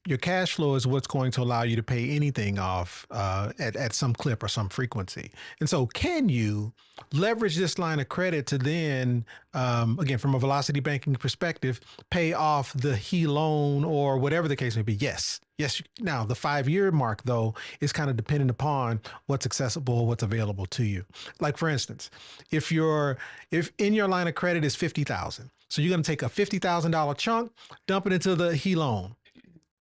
Your cash flow is what's going to allow you to pay anything off at some clip or some frequency. And so can you leverage this line of credit to then, again, from a velocity banking perspective, pay off the HE loan or whatever the case may be? Yes. Yes. Now, the 5-year mark, though, is kind of dependent upon what's accessible, what's available to you. Like, for instance, if in your line of credit is 50,000, so you're going to take a $50,000 chunk, dump it into the HE loan.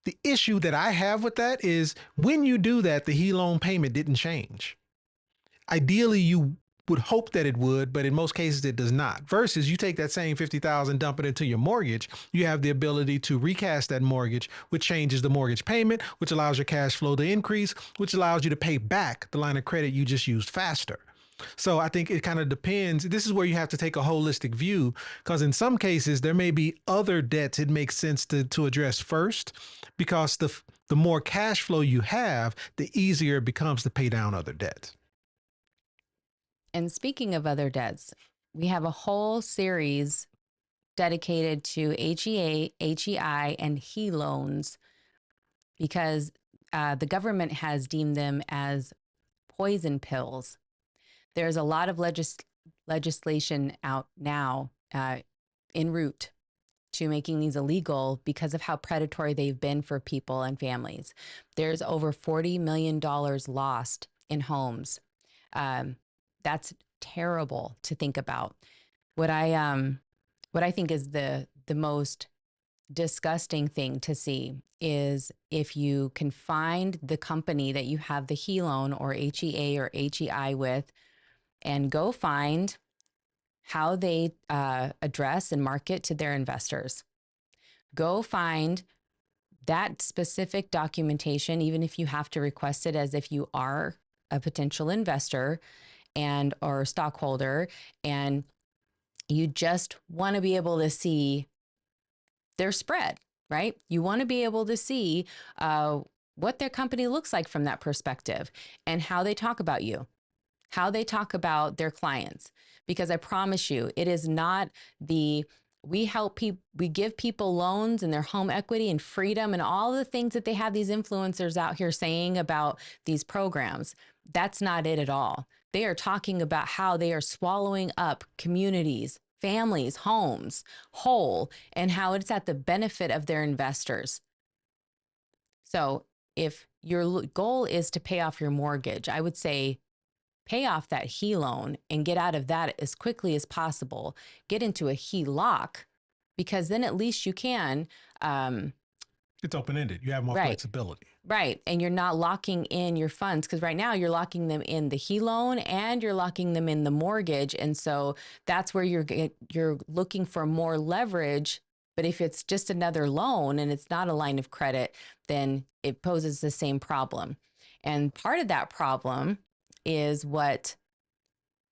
The issue that I have with that is when you do that, the HE loan payment didn't change. Ideally, you would hope that it would, but in most cases it does not. Versus you take that same 50,000, dump it into your mortgage, you have the ability to recast that mortgage, which changes the mortgage payment, which allows your cash flow to increase, which allows you to pay back the line of credit you just used faster. So I think it kind of depends. This is where you have to take a holistic view, because in some cases there may be other debts it makes sense to address first, because the more cash flow you have, the easier it becomes to pay down other debts. And speaking of other debts, we have a whole series dedicated to HEA, HEI, and HE loans because the government has deemed them as poison pills. There's a lot of legislation out now en route to making these illegal because of how predatory they've been for people and families. There's over $40 million lost in homes. That's terrible to think about. What I think is the most disgusting thing to see is if you can find the company that you have the HE loan or HEA or HEI with, and go find how they address and market to their investors. Go find that specific documentation, even if you have to request it as if you are a potential investor and or stockholder, and you just want to be able to see their spread, right? You want to be able to see what their company looks like from that perspective and how they talk about you, how they talk about their clients. Because I promise you, it is not we help people, we give people loans and their home equity and freedom and all the things that they have these influencers out here saying about these programs. That's not it at all. They are talking about how they are swallowing up communities, families, homes whole, and how it's at the benefit of their investors. So if your goal is to pay off your mortgage, I would say pay off that HE loan and get out of that as quickly as possible. Get into a HE lock, because then at least you can. It's open-ended. You have more flexibility. Right. And you're not locking in your funds, because right now you're locking them in the HE loan and you're locking them in the mortgage. And so that's where you're looking for more leverage. But if it's just another loan and it's not a line of credit, then it poses the same problem. And part of that problem is what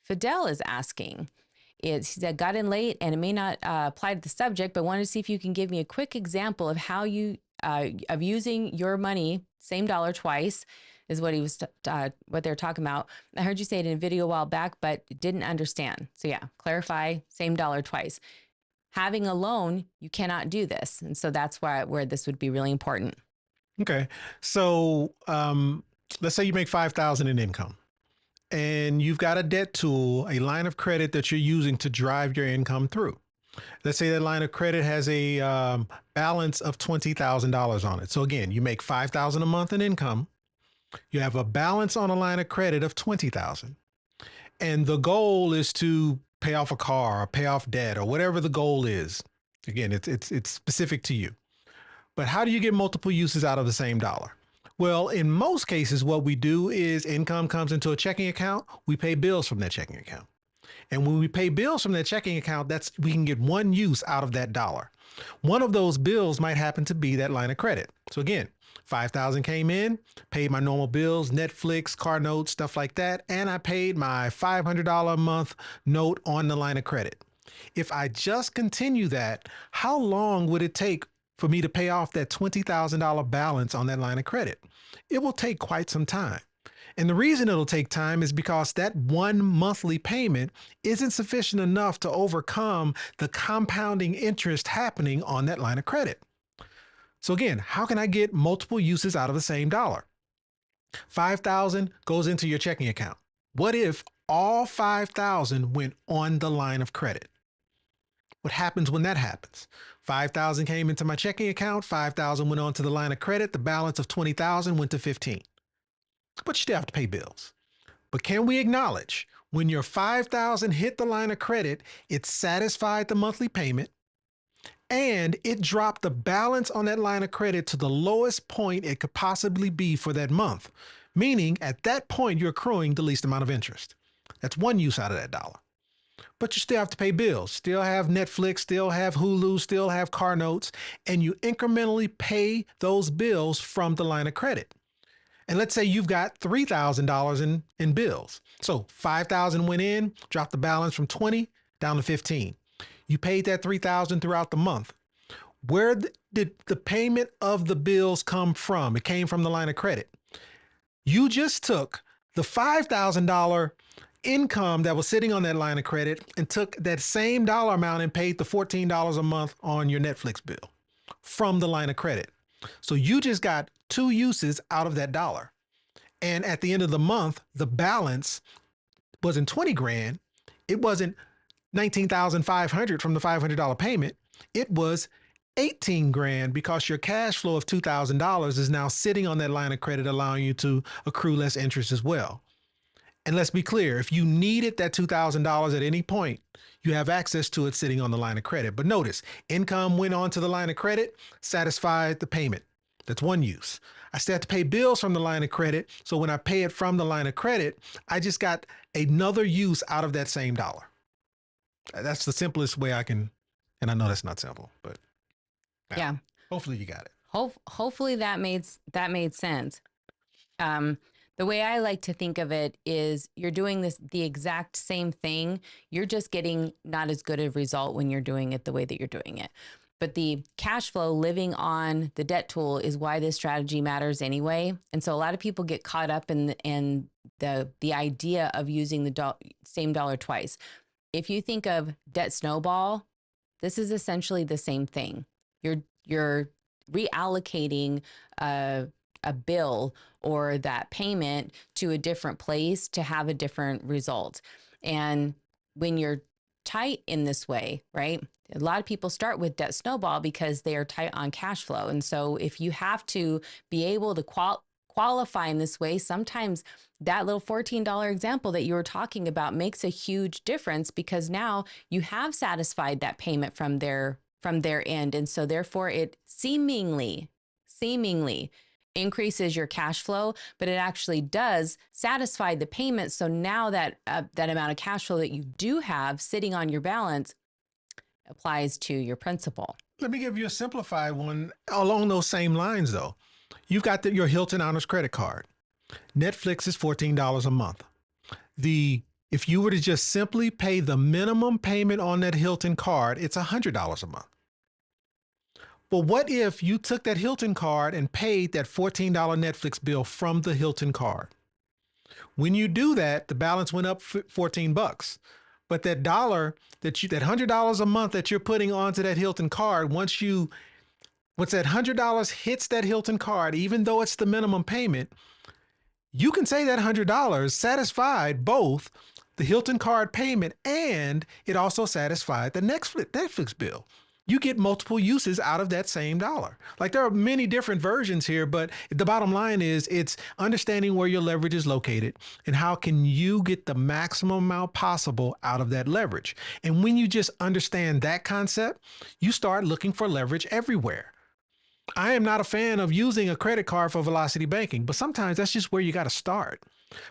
Fidel is asking. He said, got in late and it may not apply to the subject, but wanted to see if you can give me a quick example of how you, of using your money, same dollar twice, is what he was, what they're talking about. I heard you say it in a video a while back, but didn't understand. So yeah, clarify, same dollar twice. Having a loan, you cannot do this. And so that's where this would be really important. Okay. So let's say you make $5,000 in income, and you've got a debt tool, a line of credit that you're using to drive your income through. Let's say that line of credit has a balance of $20,000 on it. So again, you make $5,000 a month in income. You have a balance on a line of credit of $20,000. And the goal is to pay off a car or pay off debt or whatever the goal is. Again, it's specific to you. But how do you get multiple uses out of the same dollar? Well, in most cases, what we do is income comes into a checking account. We pay bills from that checking account. And when we pay bills from that checking account, we can get one use out of that dollar. One of those bills might happen to be that line of credit. So again, $5,000 came in, paid my normal bills, Netflix, car notes, stuff like that, and I paid my $500 a month note on the line of credit. If I just continue that, how long would it take for me to pay off that $20,000 balance on that line of credit? It will take quite some time. And the reason it'll take time is because that one monthly payment isn't sufficient enough to overcome the compounding interest happening on that line of credit. So again, how can I get multiple uses out of the same dollar? $5,000 goes into your checking account. What if all $5,000 went on the line of credit? What happens when that happens? $5,000 came into my checking account, $5,000 went onto the line of credit, the balance of $20,000 went to $15,000. But you still have to pay bills. But can we acknowledge when your $5,000 hit the line of credit, it satisfied the monthly payment and it dropped the balance on that line of credit to the lowest point it could possibly be for that month, meaning at that point you're accruing the least amount of interest. That's one use out of that dollar. But you still have to pay bills, still have Netflix, still have Hulu, still have car notes, and you incrementally pay those bills from the line of credit. And let's say you've got $3,000 in bills. So $5,000 went in, dropped the balance from 20 down to 15. You paid that $3,000 throughout the month. Where did the payment of the bills come from? It came from the line of credit. You just took the $5,000 income that was sitting on that line of credit and took that same dollar amount and paid the $14 a month on your Netflix bill from the line of credit. So you just got two uses out of that dollar. And at the end of the month, the balance wasn't 20 grand. It wasn't 19,500 from the $500 payment. It was 18 grand because your cash flow of $2,000 is now sitting on that line of credit, allowing you to accrue less interest as well. And let's be clear, if you needed that $2,000 at any point, you have access to it sitting on the line of credit. But notice, income went onto the line of credit, satisfied the payment. That's one use. I still have to pay bills from the line of credit. So when I pay it from the line of credit, I just got another use out of that same dollar. That's the simplest way I can, and I know that's not simple, but Yeah. hopefully you got it. Hopefully that made sense. The way I like to think of it is you're doing the exact same thing. You're just getting not as good a result when you're doing it the way that you're doing it. But the cash flow living on the debt tool is why this strategy matters anyway. And so a lot of people get caught up in the idea of using the same dollar twice. If you think of debt snowball, this is essentially the same thing. You're reallocating a bill or that payment to a different place to have a different result. And when you're tight in this way, right? A lot of people start with debt snowball because they are tight on cash flow. And so if you have to be able to qualify in this way, sometimes that little $14 example that you were talking about makes a huge difference because now you have satisfied that payment from their end. And so therefore it seemingly increases your cash flow, but it actually does satisfy the payment. So now that amount of cash flow that you do have sitting on your balance applies to your principal. Let me give you a simplified one along those same lines, though. You've got your Hilton Honors credit card. Netflix is $14 a month. If you were to just simply pay the minimum payment on that Hilton card, it's $100 a month. But what if you took that Hilton card and paid that $14 Netflix bill from the Hilton card? When you do that, the balance went up $14. But that that $100 a month that you're putting onto that Hilton card, once that $100 hits that Hilton card, even though it's the minimum payment, you can say that $100 satisfied both the Hilton card payment and it also satisfied the Netflix bill. you get multiple uses out of that same dollar. Like there are many different versions here, but the bottom line is it's understanding where your leverage is located and how can you get the maximum amount possible out of that leverage. And when you just understand that concept, you start looking for leverage everywhere. I am not a fan of using a credit card for velocity banking, but sometimes that's just where you got to start.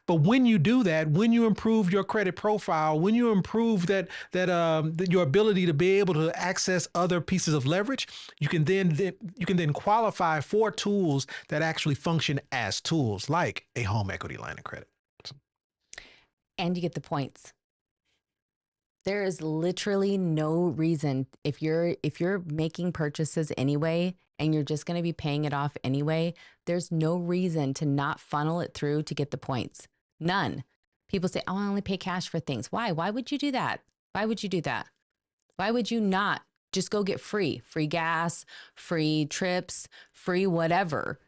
But when you do that, when you improve your credit profile, when you improve that your ability to be able to access other pieces of leverage, you can then qualify for tools that actually function as tools, like a home equity line of credit. And you get the points. There is literally no reason if you're making purchases anyway and you're just going to be paying it off anyway, there's no reason to not funnel it through to get the points. None. People say, "Oh, I only pay cash for things." Why? Why would you do that? Why would you do that? Why would you not just go get free you free trips, free whatever?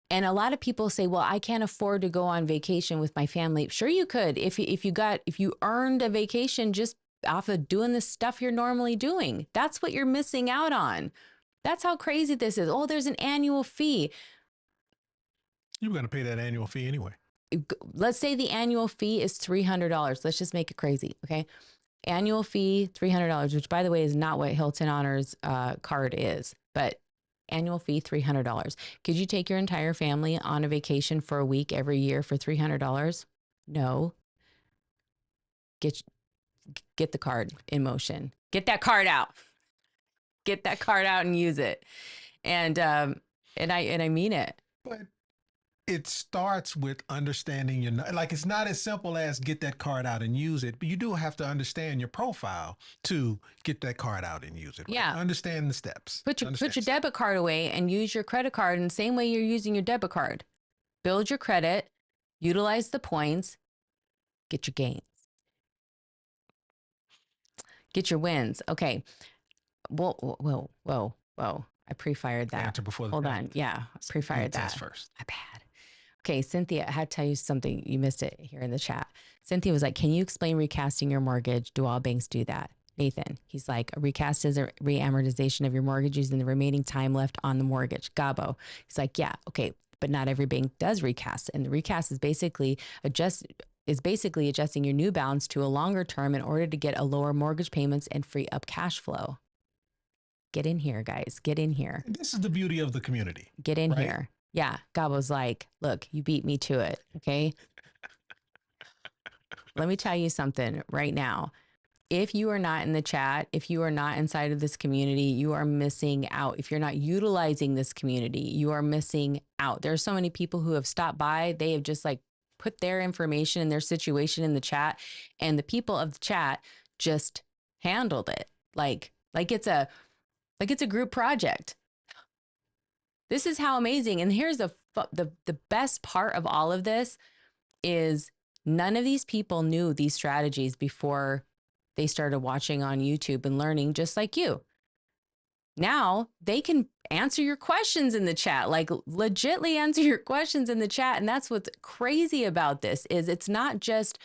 And a lot of people say, "Well, I can't afford to go on vacation with my family." Sure you could. If you earned a vacation just off of doing the stuff you're normally doing. That's what you're missing out on. That's how crazy this is. Oh, there's an annual fee. You're going to pay that annual fee anyway. Let's say the annual fee is $300. Let's just make it crazy. Okay. Annual fee, $300, which by the way, is not what Hilton Honors card is, but annual fee, $300. Could you take your entire family on a vacation for a week every year for $300? No. Get the card in motion. Get that card out. Get that card out and use it. And I mean it. But it starts with understanding like it's not as simple as get that card out and use it, but you do have to understand your profile to get that card out and use it. Right? Yeah. Understand the steps. Put your debit card away and use your credit card in the same way you're using your debit card. Build your credit, utilize the points, get your gains. Get your wins. Okay. Whoa. I pre-fired that. Answer before the Hold on. Yeah. Pre-fired that. First. My bad. Okay. Cynthia, I had to tell you something. You missed it here in the chat. Cynthia was like, "Can you explain recasting your mortgage? Do all banks do that?" Nathan, he's like, "A recast is a reamortization of your mortgage using the remaining time left on the mortgage." Gabo, he's like, "Yeah. Okay. But not every bank does recast. And the recast is basically adjusting your new balance to a longer term in order to get a lower mortgage payments and free up cash flow." Get in here, guys. Get in here. This is the beauty of the community. Get in here. Yeah. Gabo's like, "Look, you beat me to it. Okay." Let me tell you something right now. If you are not in the chat, if you are not inside of this community, you are missing out. If you're not utilizing this community, you are missing out. There are so many people who have stopped by. They have just like put their information and their situation in the chat, and the people of the chat just handled it like it's a group project. This is how amazing. And here's the best part of all of this is none of these people knew these strategies before they started watching on YouTube and learning, just like you. Now they can answer your questions in the chat, like legitly answer your questions in the chat. And that's what's crazy about this is it's not just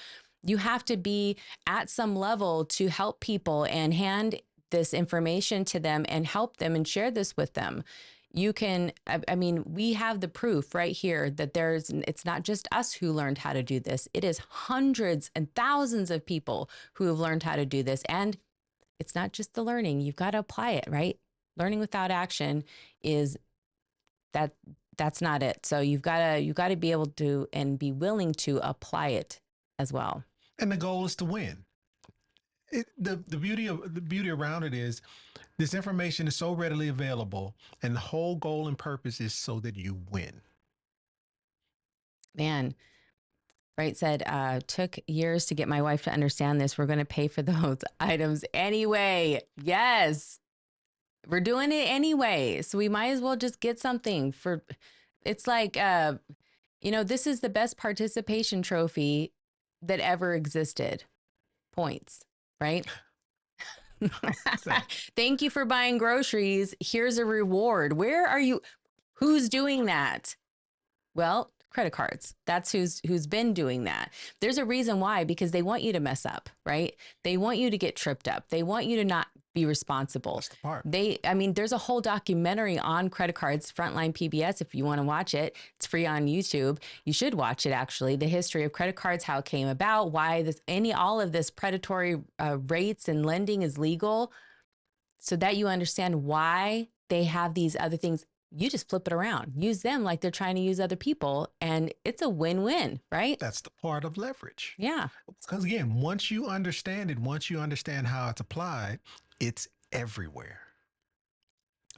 you have to be at some level to help people and hand this information to them and help them and share this with them. You can, I mean, we have the proof right here that it's not just us who learned how to do this. It is hundreds and thousands of people who have learned how to do this. And it's not just the learning, you've got to apply it, right? Learning without action is that's not it. So you've got to be able to and be willing to apply it as well. And the goal is to win. The beauty around it is this information is so readily available, and the whole goal and purpose is so that you win. Man, right, said, took years to get my wife to understand this. We're going to pay for those items anyway. Yes, we're doing it anyway. So we might as well just get something for, it's like, this is the best participation trophy that ever existed. Points, right? Thank you for buying groceries. Here's a reward. Where are you? Who's doing that? Well, credit cards. That's who's been doing that. There's a reason why, because they want you to mess up, right? They want you to get tripped up. They want you to not be responsible. That's the part. There's a whole documentary on credit cards, Frontline PBS, if you want to watch it. It's free on YouTube. You should watch it, actually. The history of credit cards, how it came about, why all of this predatory rates and lending is legal, so that you understand why they have these other things. You just flip it around, use them like they're trying to use other people, and it's a win-win, right? That's the part of leverage. Yeah. Because again, once you understand it, once you understand how it's applied, it's everywhere.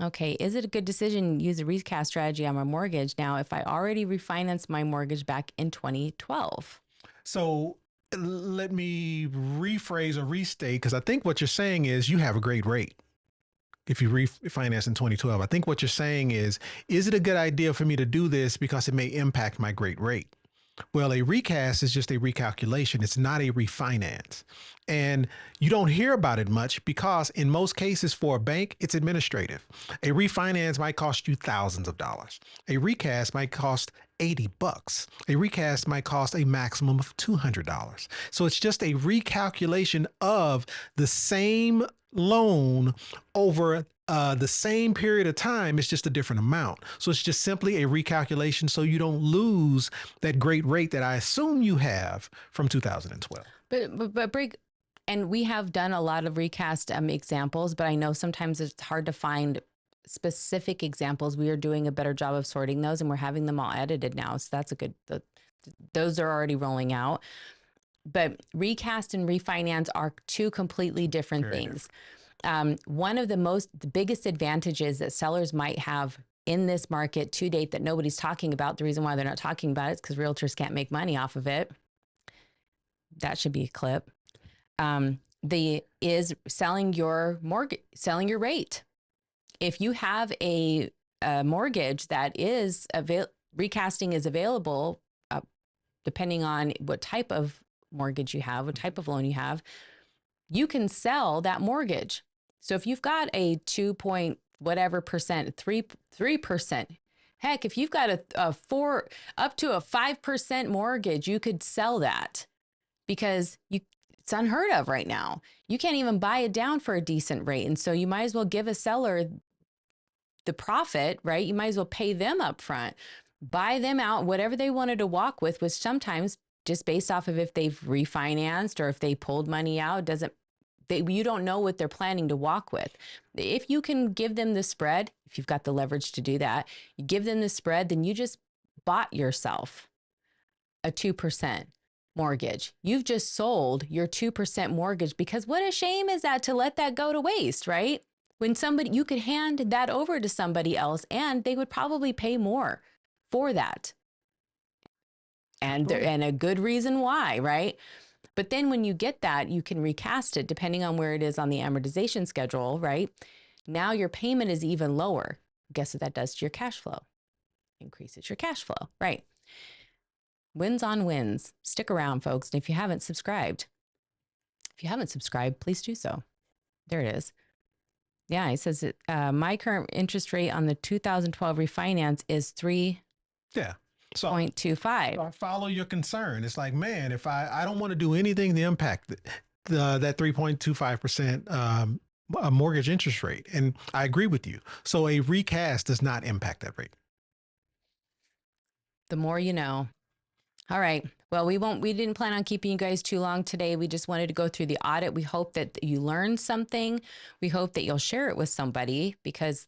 Okay. Is it a good decision to use a recast strategy on my mortgage now if I already refinanced my mortgage back in 2012? So let me rephrase or restate, because I think what you're saying is you have a great rate. If you refinance in 2012, I think what you're saying is it a good idea for me to do this because it may impact my great rate? Well, a recast is just a recalculation. It's not a refinance. And you don't hear about it much because in most cases for a bank, it's administrative. A refinance might cost you thousands of dollars. A recast might cost $80. A recast might cost a maximum of $200. So it's just a recalculation of the same loan over the same period of time. It's just a different amount. So it's just simply a recalculation so you don't lose that great rate that I assume you have from 2012. But break, and we have done a lot of recast examples, but I know sometimes it's hard to find specific examples. We are doing a better job of sorting those, and we're having them all edited now. So that's those are already rolling out. But recast and refinance are two completely different things. One of the biggest advantages that sellers might have in this market to date that nobody's talking about, the reason why they're not talking about it is because realtors can't make money off of it. That should be a clip. Is selling your mortgage, selling your rate. If you have a mortgage that is recasting is available, depending on what type of mortgage you have, what type of loan you have, you can sell that mortgage. So if you've got a 2 point whatever percent, 3%, heck, if you've got a 4 up to a 5% mortgage, you could sell that because it's unheard of right now. You can't even buy it down for a decent rate. And so you might as well give a seller the profit, right? You might as well pay them up front, buy them out, whatever they wanted to walk with, which sometimes just based off of if they've refinanced or if they pulled money out, you don't know what they're planning to walk with. If you can give them the spread, if you've got the leverage to do that, you give them the spread, then you just bought yourself a 2% mortgage. You've just sold your 2% mortgage, because what a shame is that to let that go to waste, right? When you could hand that over to somebody else and they would probably pay more for that. And a good reason why, right? But then when you get that, you can recast it depending on where it is on the amortization schedule, right? Now your payment is even lower. Guess what that does to your cash flow? Increases your cash flow, right? Wins on wins. Stick around, folks. And if you haven't subscribed, please do so. There it is. Yeah, it says my current interest rate on the 2012 refinance is 3.25. Yeah. So I follow your concern. It's like, man, if I don't want to do anything to impact that 3.25% mortgage interest rate. And I agree with you. So a recast does not impact that rate. The more you know. All right. Well, we didn't plan on keeping you guys too long today. We just wanted to go through the audit. We hope that you learned something. We hope that you'll share it with somebody, because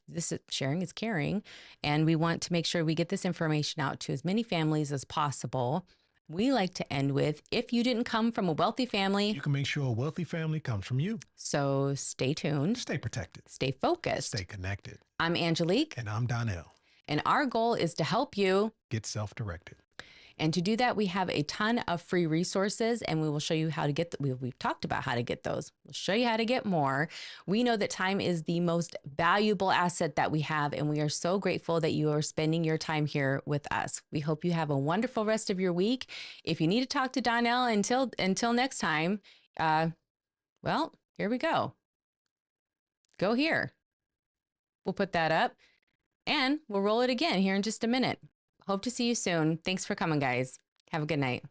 sharing is caring. And we want to make sure we get this information out to as many families as possible. We like to end with, if you didn't come from a wealthy family, you can make sure a wealthy family comes from you. So stay tuned. Stay protected. Stay focused. Stay connected. I'm Angelique. And I'm Donnell. And our goal is to help you get self-directed. And to do that, we have a ton of free resources, and we will show you how to get we've talked about how to get those. We'll show you how to get more. We know that time is the most valuable asset that we have, and we are so grateful that you are spending your time here with us. We hope you have a wonderful rest of your week. If you need to talk to Donnell until next time, well, here we go. Go here. We'll put that up, and we'll roll it again here in just a minute. Hope to see you soon. Thanks for coming, guys. Have a good night.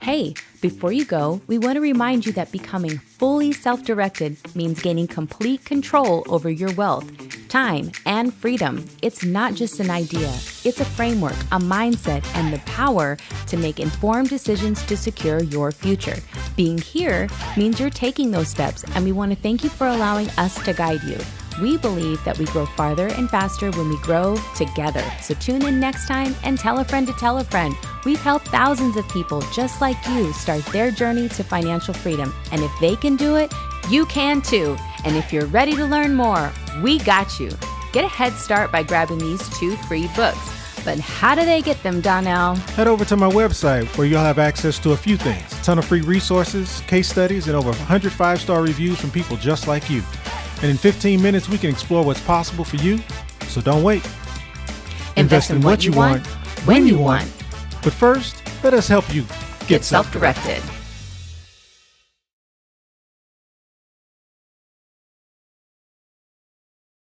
Hey, before you go, we want to remind you that becoming fully self-directed means gaining complete control over your wealth, time, and freedom. It's not just an idea. It's a framework, a mindset, and the power to make informed decisions to secure your future. Being here means you're taking those steps, and we want to thank you for allowing us to guide you. We believe that we grow farther and faster when we grow together. So tune in next time and tell a friend to tell a friend. We've helped thousands of people just like you start their journey to financial freedom. And if they can do it, you can too. And if you're ready to learn more, we got you. Get a head start by grabbing these 2 free books. But how do they get them, Donnell? Head over to my website where you'll have access to a few things. A ton of free resources, case studies, and over 100 5-star reviews from people just like you. And in 15 minutes, we can explore what's possible for you. So don't wait. Invest in what you want, when you want. But first, let us help you Get self-directed.